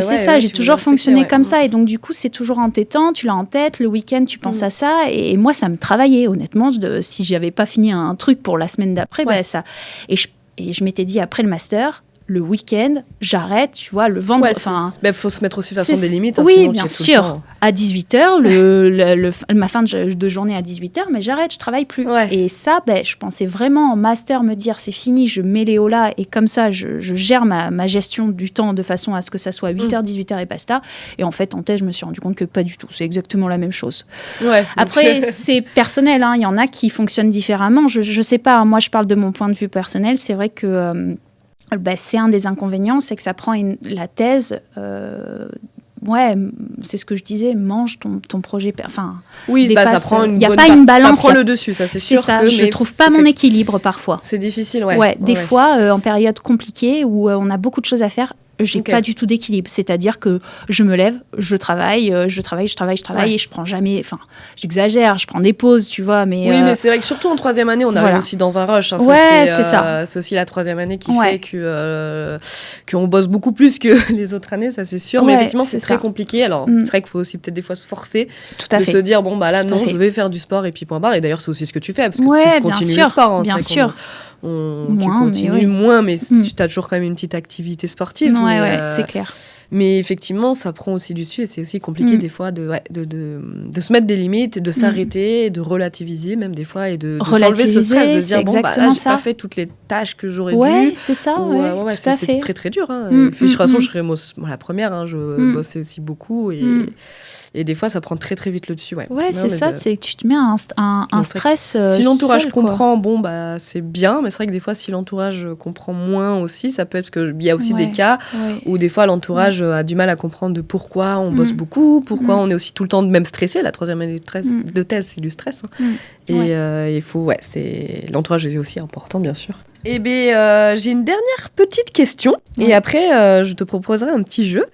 c'est ça. J'ai toujours fonctionné comme ça. Et donc du coup, c'est toujours entêtant. Tu l'as en tête. Le week-end, tu penses à ça. Et moi, ça me travaillait. Honnêtement, si j'avais pas fini un truc pour la semaine d'après, ça. Et je m'étais dit après le master. Le week-end, j'arrête, tu vois, le vendredi. Faut se mettre aussi façon des limites. Oui, bien sûr. À 18h, ma fin de journée à 18h, mais j'arrête, je travaille plus. Ouais. Et ça, je pensais vraiment en master me dire c'est fini, je mets les là et comme ça, je gère ma gestion du temps de façon à ce que ça soit 8h, 18h et basta. Et en fait, en thèse, je me suis rendu compte que pas du tout. C'est exactement la même chose. Ouais, après, c'est personnel. Il y en a qui fonctionnent différemment. Je sais pas. Moi, je parle de mon point de vue personnel. C'est vrai que... c'est un des inconvénients, c'est que ça prend la thèse. C'est ce que je disais, mange ton projet. Oui, ça prend une bonne partie. Il n'y a pas une balance. Ça prend le dessus, ça c'est sûr. C'est ça, je ne trouve pas mon équilibre parfois. C'est difficile, Des fois, en période compliquée où on a beaucoup de choses à faire, j'ai pas du tout d'équilibre. C'est-à-dire que je me lève, je travaille et je prends jamais... Enfin, j'exagère, je prends des pauses, tu vois, mais... Oui, mais c'est vrai que surtout en troisième année, on arrive aussi dans un rush. C'est ça. C'est aussi la troisième année qui fait qu'on bosse beaucoup plus que les autres années, ça c'est sûr. Mais effectivement, c'est très compliqué. Alors, c'est vrai qu'il faut aussi peut-être des fois se forcer se dire, je vais faire du sport et puis point barre. Et d'ailleurs, c'est aussi ce que tu fais, parce que tu continues le sport. Bien sûr. Tu continues moins, mais tu as toujours quand même une petite activité sportive. C'est clair. Mais effectivement, ça prend aussi du dessus et c'est aussi compliqué des fois de se mettre des limites, de s'arrêter, de relativiser même des fois et de s'enlever ce stress, de se dire là, j'ai pas fait toutes les tâches que j'aurais dû. C'est ça, c'est très très dur. De toute façon, je serais la première, je bossais aussi beaucoup et des fois, ça prend très très vite le dessus. C'est ça, c'est que tu te mets un stress. Si l'entourage comprend, c'est bien, mais c'est vrai que des fois, si l'entourage comprend moins aussi, ça peut être parce qu'il y a aussi des cas où des fois l'entourage a du mal à comprendre de pourquoi on bosse beaucoup, pourquoi on est aussi tout le temps même stressé. La troisième année de thèse, c'est du stress. Et il faut, l'entourage est aussi important, bien sûr. Eh bien, j'ai une dernière petite question et après, je te proposerai un petit jeu.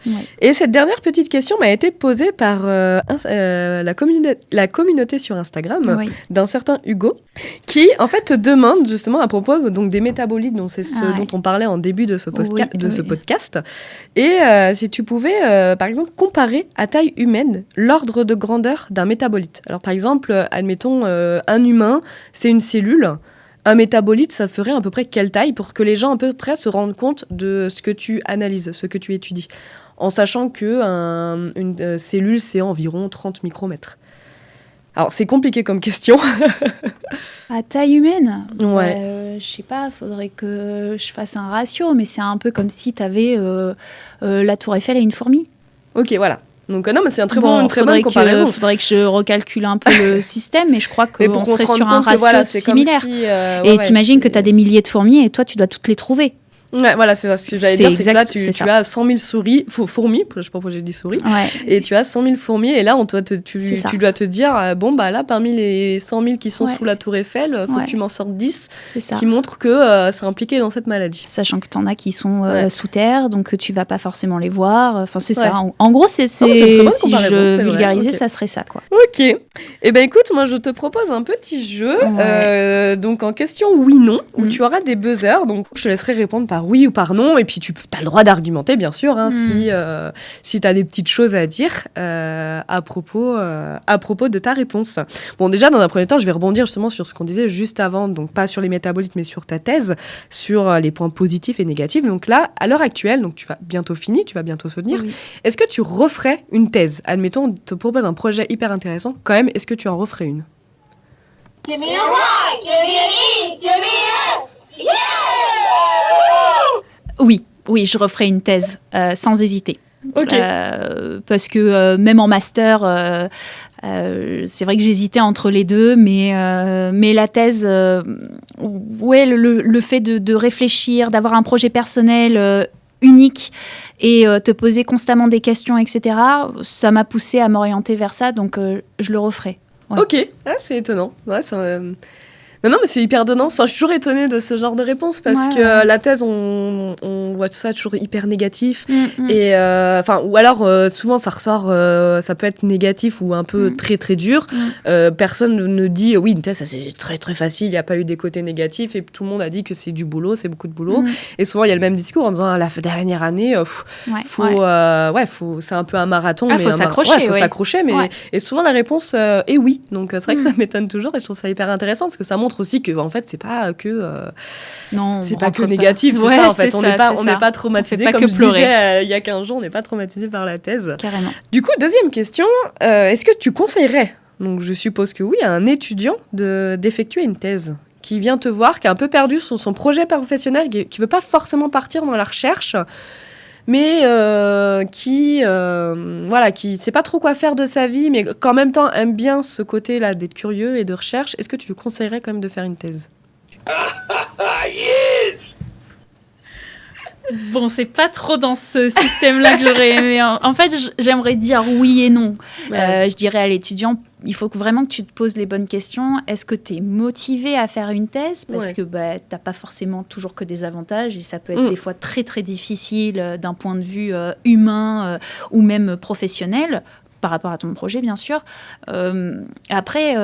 Et cette dernière petite question m'a été posée par la communauté sur Instagram d'un certain Hugo qui, en fait, te demande justement à propos des métabolites, donc c'est ce dont on parlait en début de ce podcast. Et si tu pouvais, par exemple, comparer à taille humaine l'ordre de grandeur d'un métabolite. Alors, par exemple, admettons, un humain, c'est une cellule. Un métabolite, ça ferait à peu près quelle taille pour que les gens à peu près se rendent compte de ce que tu analyses, ce que tu étudies, en sachant qu'une cellule, c'est environ 30 micromètres. Alors, c'est compliqué comme question. À taille humaine ? Je sais pas, faudrait que je fasse un ratio, mais c'est un peu comme si tu avais la Tour Eiffel et une fourmi. Ok, voilà. Donc non, mais c'est une très bonne comparaison. Il faudrait que je recalcule un peu le système, mais je crois qu'on serait sur un ratio similaire. Et t'imagines que tu as des milliers de fourmis et toi, tu dois toutes les trouver. Ouais, voilà, c'est ça. Ce que j'allais dire, c'est que là, tu as 100 000 fourmis, je sais pas pourquoi j'ai dit souris, et tu as 100 000 fourmis, et là, tu dois te dire, là, parmi les 100 000 qui sont sous la Tour Eiffel, il faut que tu m'en sortes 10 qui montrent que c'est impliqué dans cette maladie. Sachant que tu en as qui sont sous terre, donc tu vas pas forcément les voir. Enfin, c'est ça. En gros, si je vulgarisais, ça serait ça, quoi. Ok. Eh ben, écoute, moi, je te propose un petit jeu. Donc, en question oui-non, où tu auras des buzzers. Donc, je te laisserai répondre par par oui ou par non, et puis tu as le droit d'argumenter, bien sûr, si tu as des petites choses à dire à propos de ta réponse. Bon, déjà, dans un premier temps, je vais rebondir justement sur ce qu'on disait juste avant, donc pas sur les métabolites, mais sur ta thèse, sur les points positifs et négatifs. Donc là, à l'heure actuelle, donc tu vas bientôt finir, Oui. est-ce que tu referais une thèse ? Admettons, on te propose un projet hyper intéressant, quand même, est-ce que tu en referais une ? Give me a Y, give me an E, give me a yeah! Oui, je referai une thèse sans hésiter. Ok. Parce que même en master, c'est vrai que j'hésitais entre les deux, mais la thèse, le fait de réfléchir, d'avoir un projet personnel unique et te poser constamment des questions, etc., ça m'a poussée à m'orienter vers ça, donc je le referai. Ouais. Ok, c'est étonnant. Ouais, non, mais c'est hyper étonnant. Enfin, je suis toujours étonnée de ce genre de réponse parce que la thèse, on voit tout ça toujours hyper négatif. Et, ou alors, souvent, ça ressort, ça peut être négatif ou un peu très, très dur. Personne ne dit, oui, une thèse, ça, c'est très, très facile, il n'y a pas eu des côtés négatifs. Et tout le monde a dit que c'est du boulot, c'est beaucoup de boulot. Et souvent, il y a le même discours en disant, la dernière année, c'est un peu un marathon. Il faut s'accrocher. Faut s'accrocher. Et souvent, la réponse est oui. Donc, c'est vrai que ça m'étonne toujours et je trouve ça hyper intéressant parce que ça montre aussi que en fait c'est pas que c'est pas que négatif, c'est ça en fait, on n'est pas traumatisé comme je disais il y a 15 jours, on n'est pas traumatisé par la thèse. Carrément. Du coup, deuxième question, est-ce que tu conseillerais, donc je suppose que oui, à un étudiant d'effectuer une thèse qui vient te voir, qui a un peu perdu son projet professionnel, qui veut pas forcément partir dans la recherche, mais qui sait pas trop quoi faire de sa vie, mais qu'en même temps aime bien ce côté-là d'être curieux et de recherche, est-ce que tu lui conseillerais quand même de faire une thèse ? Bon, c'est pas trop dans ce système-là que j'aurais aimé. En fait, j'aimerais dire oui et non. Je dirais à l'étudiant, il faut vraiment que tu te poses les bonnes questions. Est-ce que tu es motivé à faire une thèse ? Parce que t'as pas forcément toujours que des avantages et ça peut être des fois très, très difficile d'un point de vue humain ou même professionnel, par rapport à ton projet, bien sûr. Après...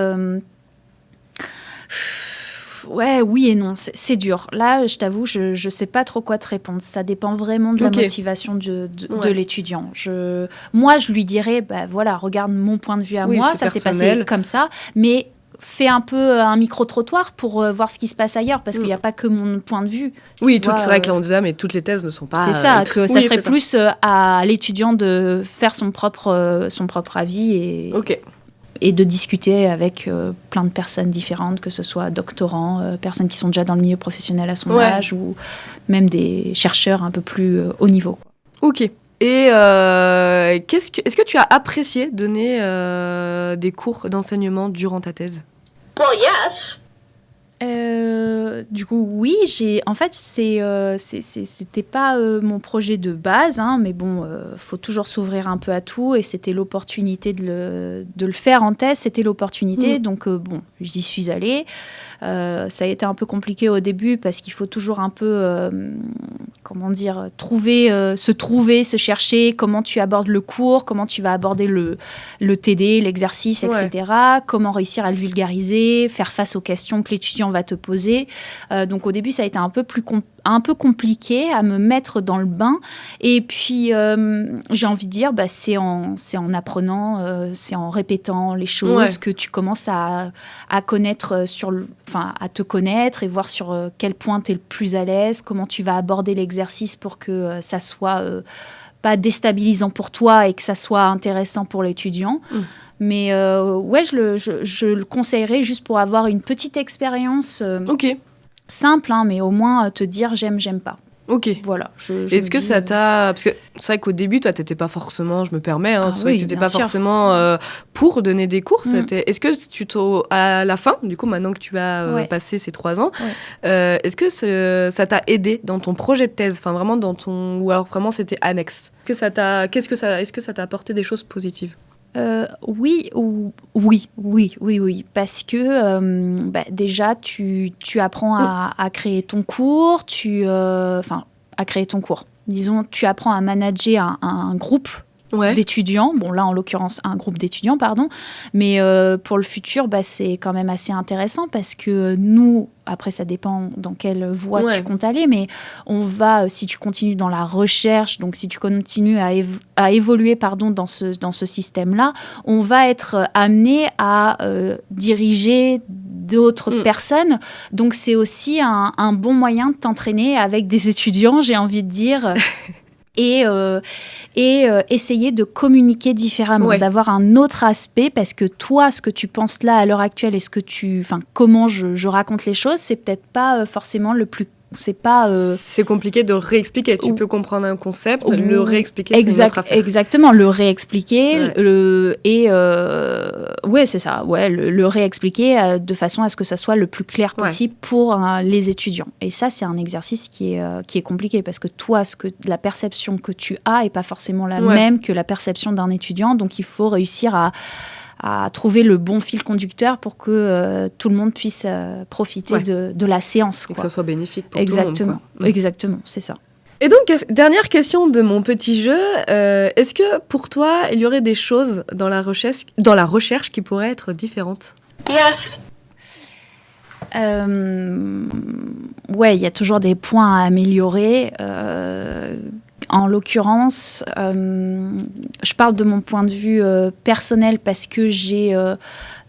oui et non, c'est dur. Là, je t'avoue, je sais pas trop quoi te répondre. Ça dépend vraiment de la motivation de l'étudiant. Moi, je lui dirais, regarde mon point de vue à moi, ça s'est passé comme ça, mais fais un peu un micro-trottoir pour voir ce qui se passe ailleurs, parce qu'il n'y a pas que mon point de vue. Oui, c'est vrai que là, on disait, mais toutes les thèses ne sont pas... C'est ça, que ça serait plus à l'étudiant de faire son propre avis et de discuter avec plein de personnes différentes, que ce soit doctorants, personnes qui sont déjà dans le milieu professionnel à son âge, ou même des chercheurs un peu plus haut niveau. Ok. Et est-ce que tu as apprécié donner des cours d'enseignement durant ta thèse ? Well, yes. Du coup, oui, en fait, c'était pas mon projet de base, mais bon, faut toujours s'ouvrir un peu à tout, et c'était l'opportunité de le faire en thèse, c'était l'opportunité, donc bon, j'y suis allée. Ça a été un peu compliqué au début parce qu'il faut toujours un peu, se chercher, comment tu abordes le cours, comment tu vas aborder le TD, l'exercice, etc. Comment réussir à le vulgariser, faire face aux questions que l'étudiant va te poser. Donc au début, ça a été un peu compliqué à me mettre dans le bain. Et puis, j'ai envie de dire, c'est en apprenant, c'est en répétant les choses que tu commences à connaître à te connaître et voir sur quel point tu es le plus à l'aise, comment tu vas aborder l'exercice pour que ça soit pas déstabilisant pour toi et que ça soit intéressant pour l'étudiant. Mais je le conseillerais juste pour avoir une petite expérience simple, mais au moins te dire j'aime pas. Ok. Voilà. Est-ce que ça t'a... Parce que c'est vrai qu'au début, toi, t'étais pas forcément, je me permets, c'est vrai que t'étais pas forcément pour donner des cours. Est-ce que à la fin, du coup, maintenant que tu as passé ces 3 ans, est-ce que ça t'a aidé dans ton projet de thèse, enfin vraiment ou alors vraiment c'était annexe? Est-ce que ça t'a apporté des choses positives? Oui, parce que déjà tu apprends à créer ton cours, à créer ton cours. Disons, tu apprends à manager un groupe d'étudiants. Bon, là, en l'occurrence, un groupe d'étudiants, pardon. Mais pour le futur, c'est quand même assez intéressant parce que nous, après, ça dépend dans quelle voie tu comptes aller, mais on va, si tu continues dans la recherche, donc si tu continues à évoluer dans ce système-là, on va être amené à diriger d'autres personnes. Donc, c'est aussi un bon moyen de t'entraîner avec des étudiants, j'ai envie de dire. Et essayer de communiquer différemment, d'avoir un autre aspect, parce que toi, ce que tu penses là à l'heure actuelle et comment je raconte les choses, c'est peut-être pas forcément le plus. C'est compliqué de réexpliquer. Tu peux comprendre un concept, le réexpliquer, c'est une autre affaire. Exactement, le réexpliquer, c'est ça. Ouais, le réexpliquer de façon à ce que ça soit le plus clair possible pour les étudiants. Et ça, c'est un exercice qui est compliqué parce que toi, la perception que tu as est pas forcément la même que la perception d'un étudiant. Donc, il faut réussir à trouver le bon fil conducteur pour que tout le monde puisse profiter de la séance. Et que ça soit bénéfique pour Exactement. tout le monde. Quoi. Exactement, c'est ça. Et donc, dernière question de mon petit jeu. Est-ce que pour toi, il y aurait des choses dans la recherche qui pourraient être différentes ? Ouais, il y a toujours des points à améliorer. En l'occurrence, je parle de mon point de vue personnel parce que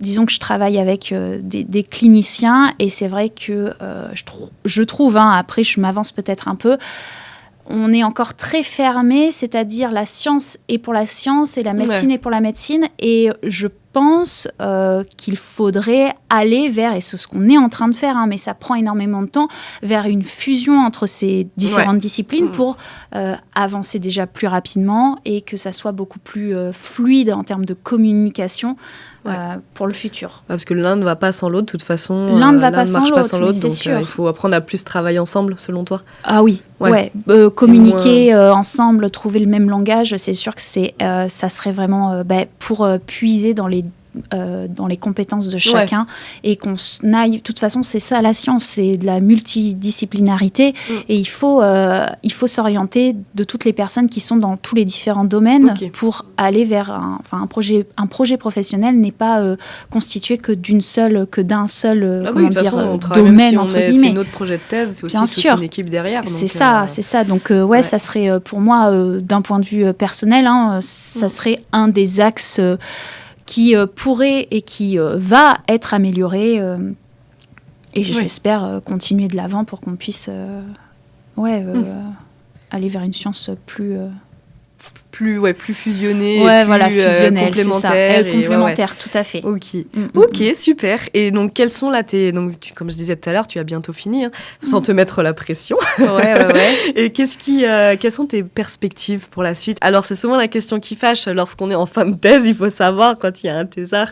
disons que je travaille avec des cliniciens et c'est vrai que je trouve, après je m'avance peut-être un peu, on est encore très fermé, c'est-à-dire la science est pour la science et la médecine est pour la médecine et je pense qu'il faudrait aller vers, et c'est ce qu'on est en train de faire, mais ça prend énormément de temps, vers une fusion entre ces différentes disciplines pour avancer déjà plus rapidement et que ça soit beaucoup plus fluide en termes de communication pour le futur. Parce que l'un ne va pas sans l'autre, de toute façon. L'un ne marche pas sans l'autre, donc sûr. Il faut apprendre à plus travailler ensemble, selon toi. Ah oui, communiquer ensemble, trouver le même langage, c'est sûr que ça serait vraiment pour puiser dans les compétences de chacun et qu'on aille. De toute façon, c'est ça la science, c'est de la multidisciplinarité et il faut s'orienter de toutes les personnes qui sont dans tous les différents domaines pour aller vers un projet professionnel n'est pas constitué que d'un seul domaine entre guillemets. C'est notre projet de thèse, c'est aussi toute une équipe derrière. C'est ça. Donc ça serait pour moi d'un point de vue personnel, ça serait un des axes qui pourrait et qui va être amélioré et j'espère continuer de l'avant pour qu'on puisse aller vers une science plus fusionnée, fusionnelle, complémentaire, complémentaire, tout à fait. Ok, super. Et donc, quelles sont là comme je disais tout à l'heure, tu as bientôt fini, sans te mettre la pression. Et quelles sont tes perspectives pour la suite ? Alors, c'est souvent la question qui fâche lorsqu'on est en fin de thèse. Il faut savoir, quand il y a un thésard,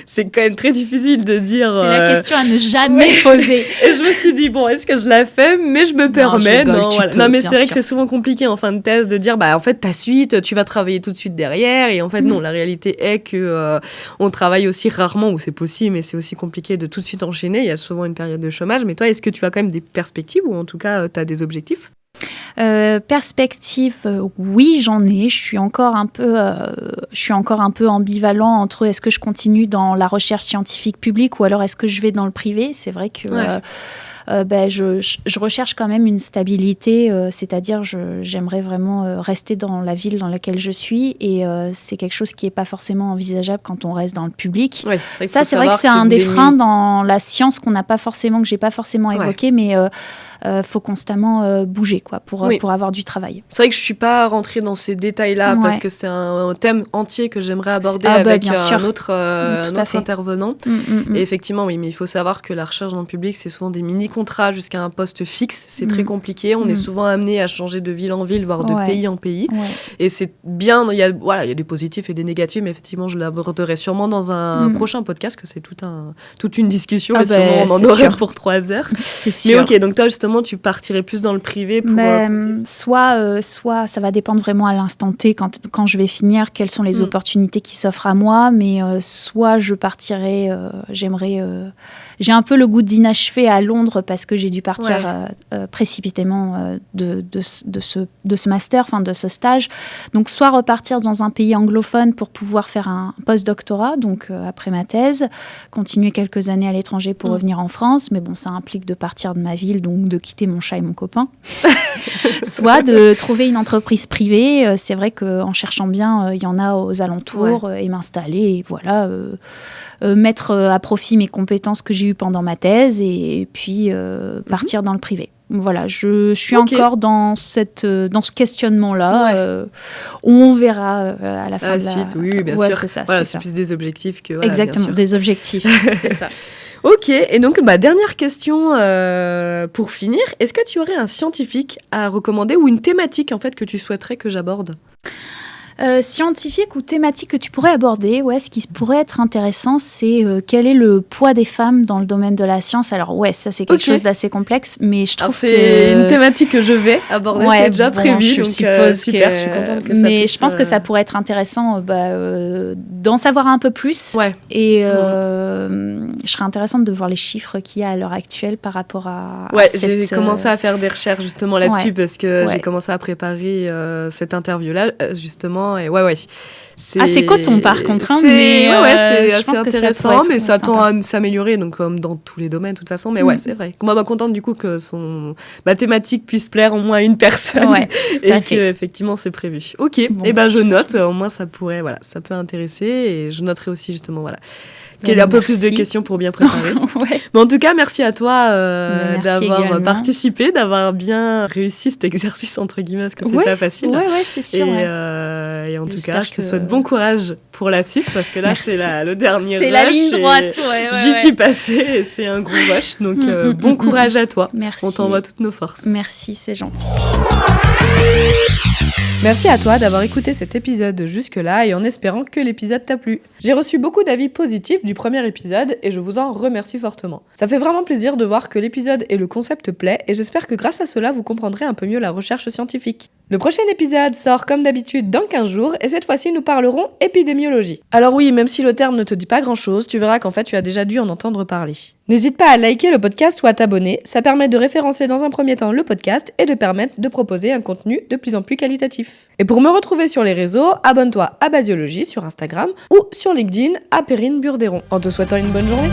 c'est quand même très difficile de dire... C'est la question à ne jamais poser. Et je me suis dit, est-ce que je la fais ? Mais je me permets. Non, mais c'est vrai que c'est souvent compliqué en fin de thèse de dire, en fait, ta suite, tu vas travailler tout de suite derrière. Et en fait, non, la réalité est que on travaille aussi rarement, où c'est possible, mais c'est aussi compliqué de tout de suite enchaîner. Il y a souvent une période de chômage. Mais toi, est-ce que tu as quand même des perspectives ou en tout cas, tu as des objectifs ? Perspective, oui, j'en ai. Je suis encore un peu ambivalent entre est-ce que je continue dans la recherche scientifique publique ou alors est-ce que je vais dans le privé. C'est vrai que je recherche quand même une stabilité, c'est-à-dire j'aimerais vraiment rester dans la ville dans laquelle je suis et c'est quelque chose qui n'est pas forcément envisageable quand on reste dans le public. C'est vrai que c'est un des freins dans la science que j'ai pas forcément évoqué, mais faut constamment bouger pour avoir du travail. C'est vrai que je suis pas rentrée dans ces détails-là parce que c'est un thème entier que j'aimerais aborder avec un autre intervenant. Et effectivement, oui, mais il faut savoir que la recherche dans le public, c'est souvent des mini-contrats jusqu'à un poste fixe. C'est très compliqué. On est souvent amené à changer de ville en ville, voire de pays en pays. Et c'est bien, il y a des positifs et des négatifs, mais effectivement, je l'aborderai sûrement dans un prochain podcast, que c'est toute une discussion. Et sûrement, on en aurait pour 3 heures. C'est sûr. Mais ok, donc toi, justement, tu partirais plus dans le privé pour... soit ça va dépendre vraiment à l'instant T, quand je vais finir, quelles sont les opportunités qui s'offrent à moi, mais soit je partirais, j'ai un peu le goût d'inachevé à Londres chiffres parce que j'ai dû partir précipitamment de ce master, enfin de ce stage. Donc, soit repartir dans un pays anglophone pour pouvoir faire un post-doctorat, donc après ma thèse, continuer quelques années à l'étranger pour revenir en France, mais bon, ça implique de partir de ma ville, donc de quitter mon chat et mon copain. Soit de trouver une entreprise privée. C'est vrai qu'en cherchant bien, il y en a aux alentours, et m'installer, et voilà, mettre à profit mes compétences que j'ai eues pendant ma thèse, et puis partir dans le privé. Voilà, je suis encore dans ce questionnement-là. On verra à la fin de la suite. Oui, bien sûr. C'est ça, c'est plus des objectifs que... Voilà, exactement, des objectifs, c'est ça. Ok, et donc dernière question pour finir. Est-ce que tu aurais un scientifique à recommander ou une thématique en fait que tu souhaiterais que j'aborde ? Scientifique ou thématique que tu pourrais aborder, ce qui pourrait être intéressant, c'est quel est le poids des femmes dans le domaine de la science. Alors ça c'est quelque chose d'assez complexe, mais je trouve c'est une thématique que je vais aborder, c'est déjà prévu, je donc suppose super, je suis contente que ça mais puisse, je pense que ça pourrait être intéressant d'en savoir un peu plus, et je serais intéressante de voir les chiffres qu'il y a à l'heure actuelle par rapport à j'ai commencé à faire des recherches justement là-dessus parce que j'ai commencé à préparer cette interview-là justement. Et c'est coton par contre, c'est assez intéressant, mais ça tend à s'améliorer, donc comme dans tous les domaines de toute façon, mais c'est vrai. Moi, contente du coup que ma thématique puisse plaire au moins à une personne, et que effectivement c'est prévu. Ok, et je note, au moins ça pourrait, ça peut intéresser, et je noterai aussi justement qu'il y ait un peu plus de questions pour bien préparer. Mais en tout cas, merci à toi d'avoir participé, d'avoir bien réussi cet exercice, entre guillemets, parce que c'est pas facile. C'est sûr. Et en tout cas, je te souhaite bon courage pour la suite, parce que là, c'est le dernier rush. C'est la ligne droite. J'y suis passée, et c'est un gros rush. Donc, bon courage à toi. Merci. On t'envoie toutes nos forces. Merci, c'est gentil. Merci à toi d'avoir écouté cet épisode jusque-là et en espérant que l'épisode t'a plu. J'ai reçu beaucoup d'avis positifs du premier épisode et je vous en remercie fortement. Ça fait vraiment plaisir de voir que l'épisode et le concept plaît et j'espère que grâce à cela vous comprendrez un peu mieux la recherche scientifique. Le prochain épisode sort comme d'habitude dans 15 jours et cette fois-ci nous parlerons épidémiologie. Alors oui, même si le terme ne te dit pas grand-chose, tu verras qu'en fait tu as déjà dû en entendre parler. N'hésite pas à liker le podcast ou à t'abonner, ça permet de référencer dans un premier temps le podcast et de permettre de proposer un contenu de plus en plus qualitatif. Et pour me retrouver sur les réseaux, abonne-toi à Basiologie sur Instagram ou sur LinkedIn à Perrine Burderon. En te souhaitant une bonne journée.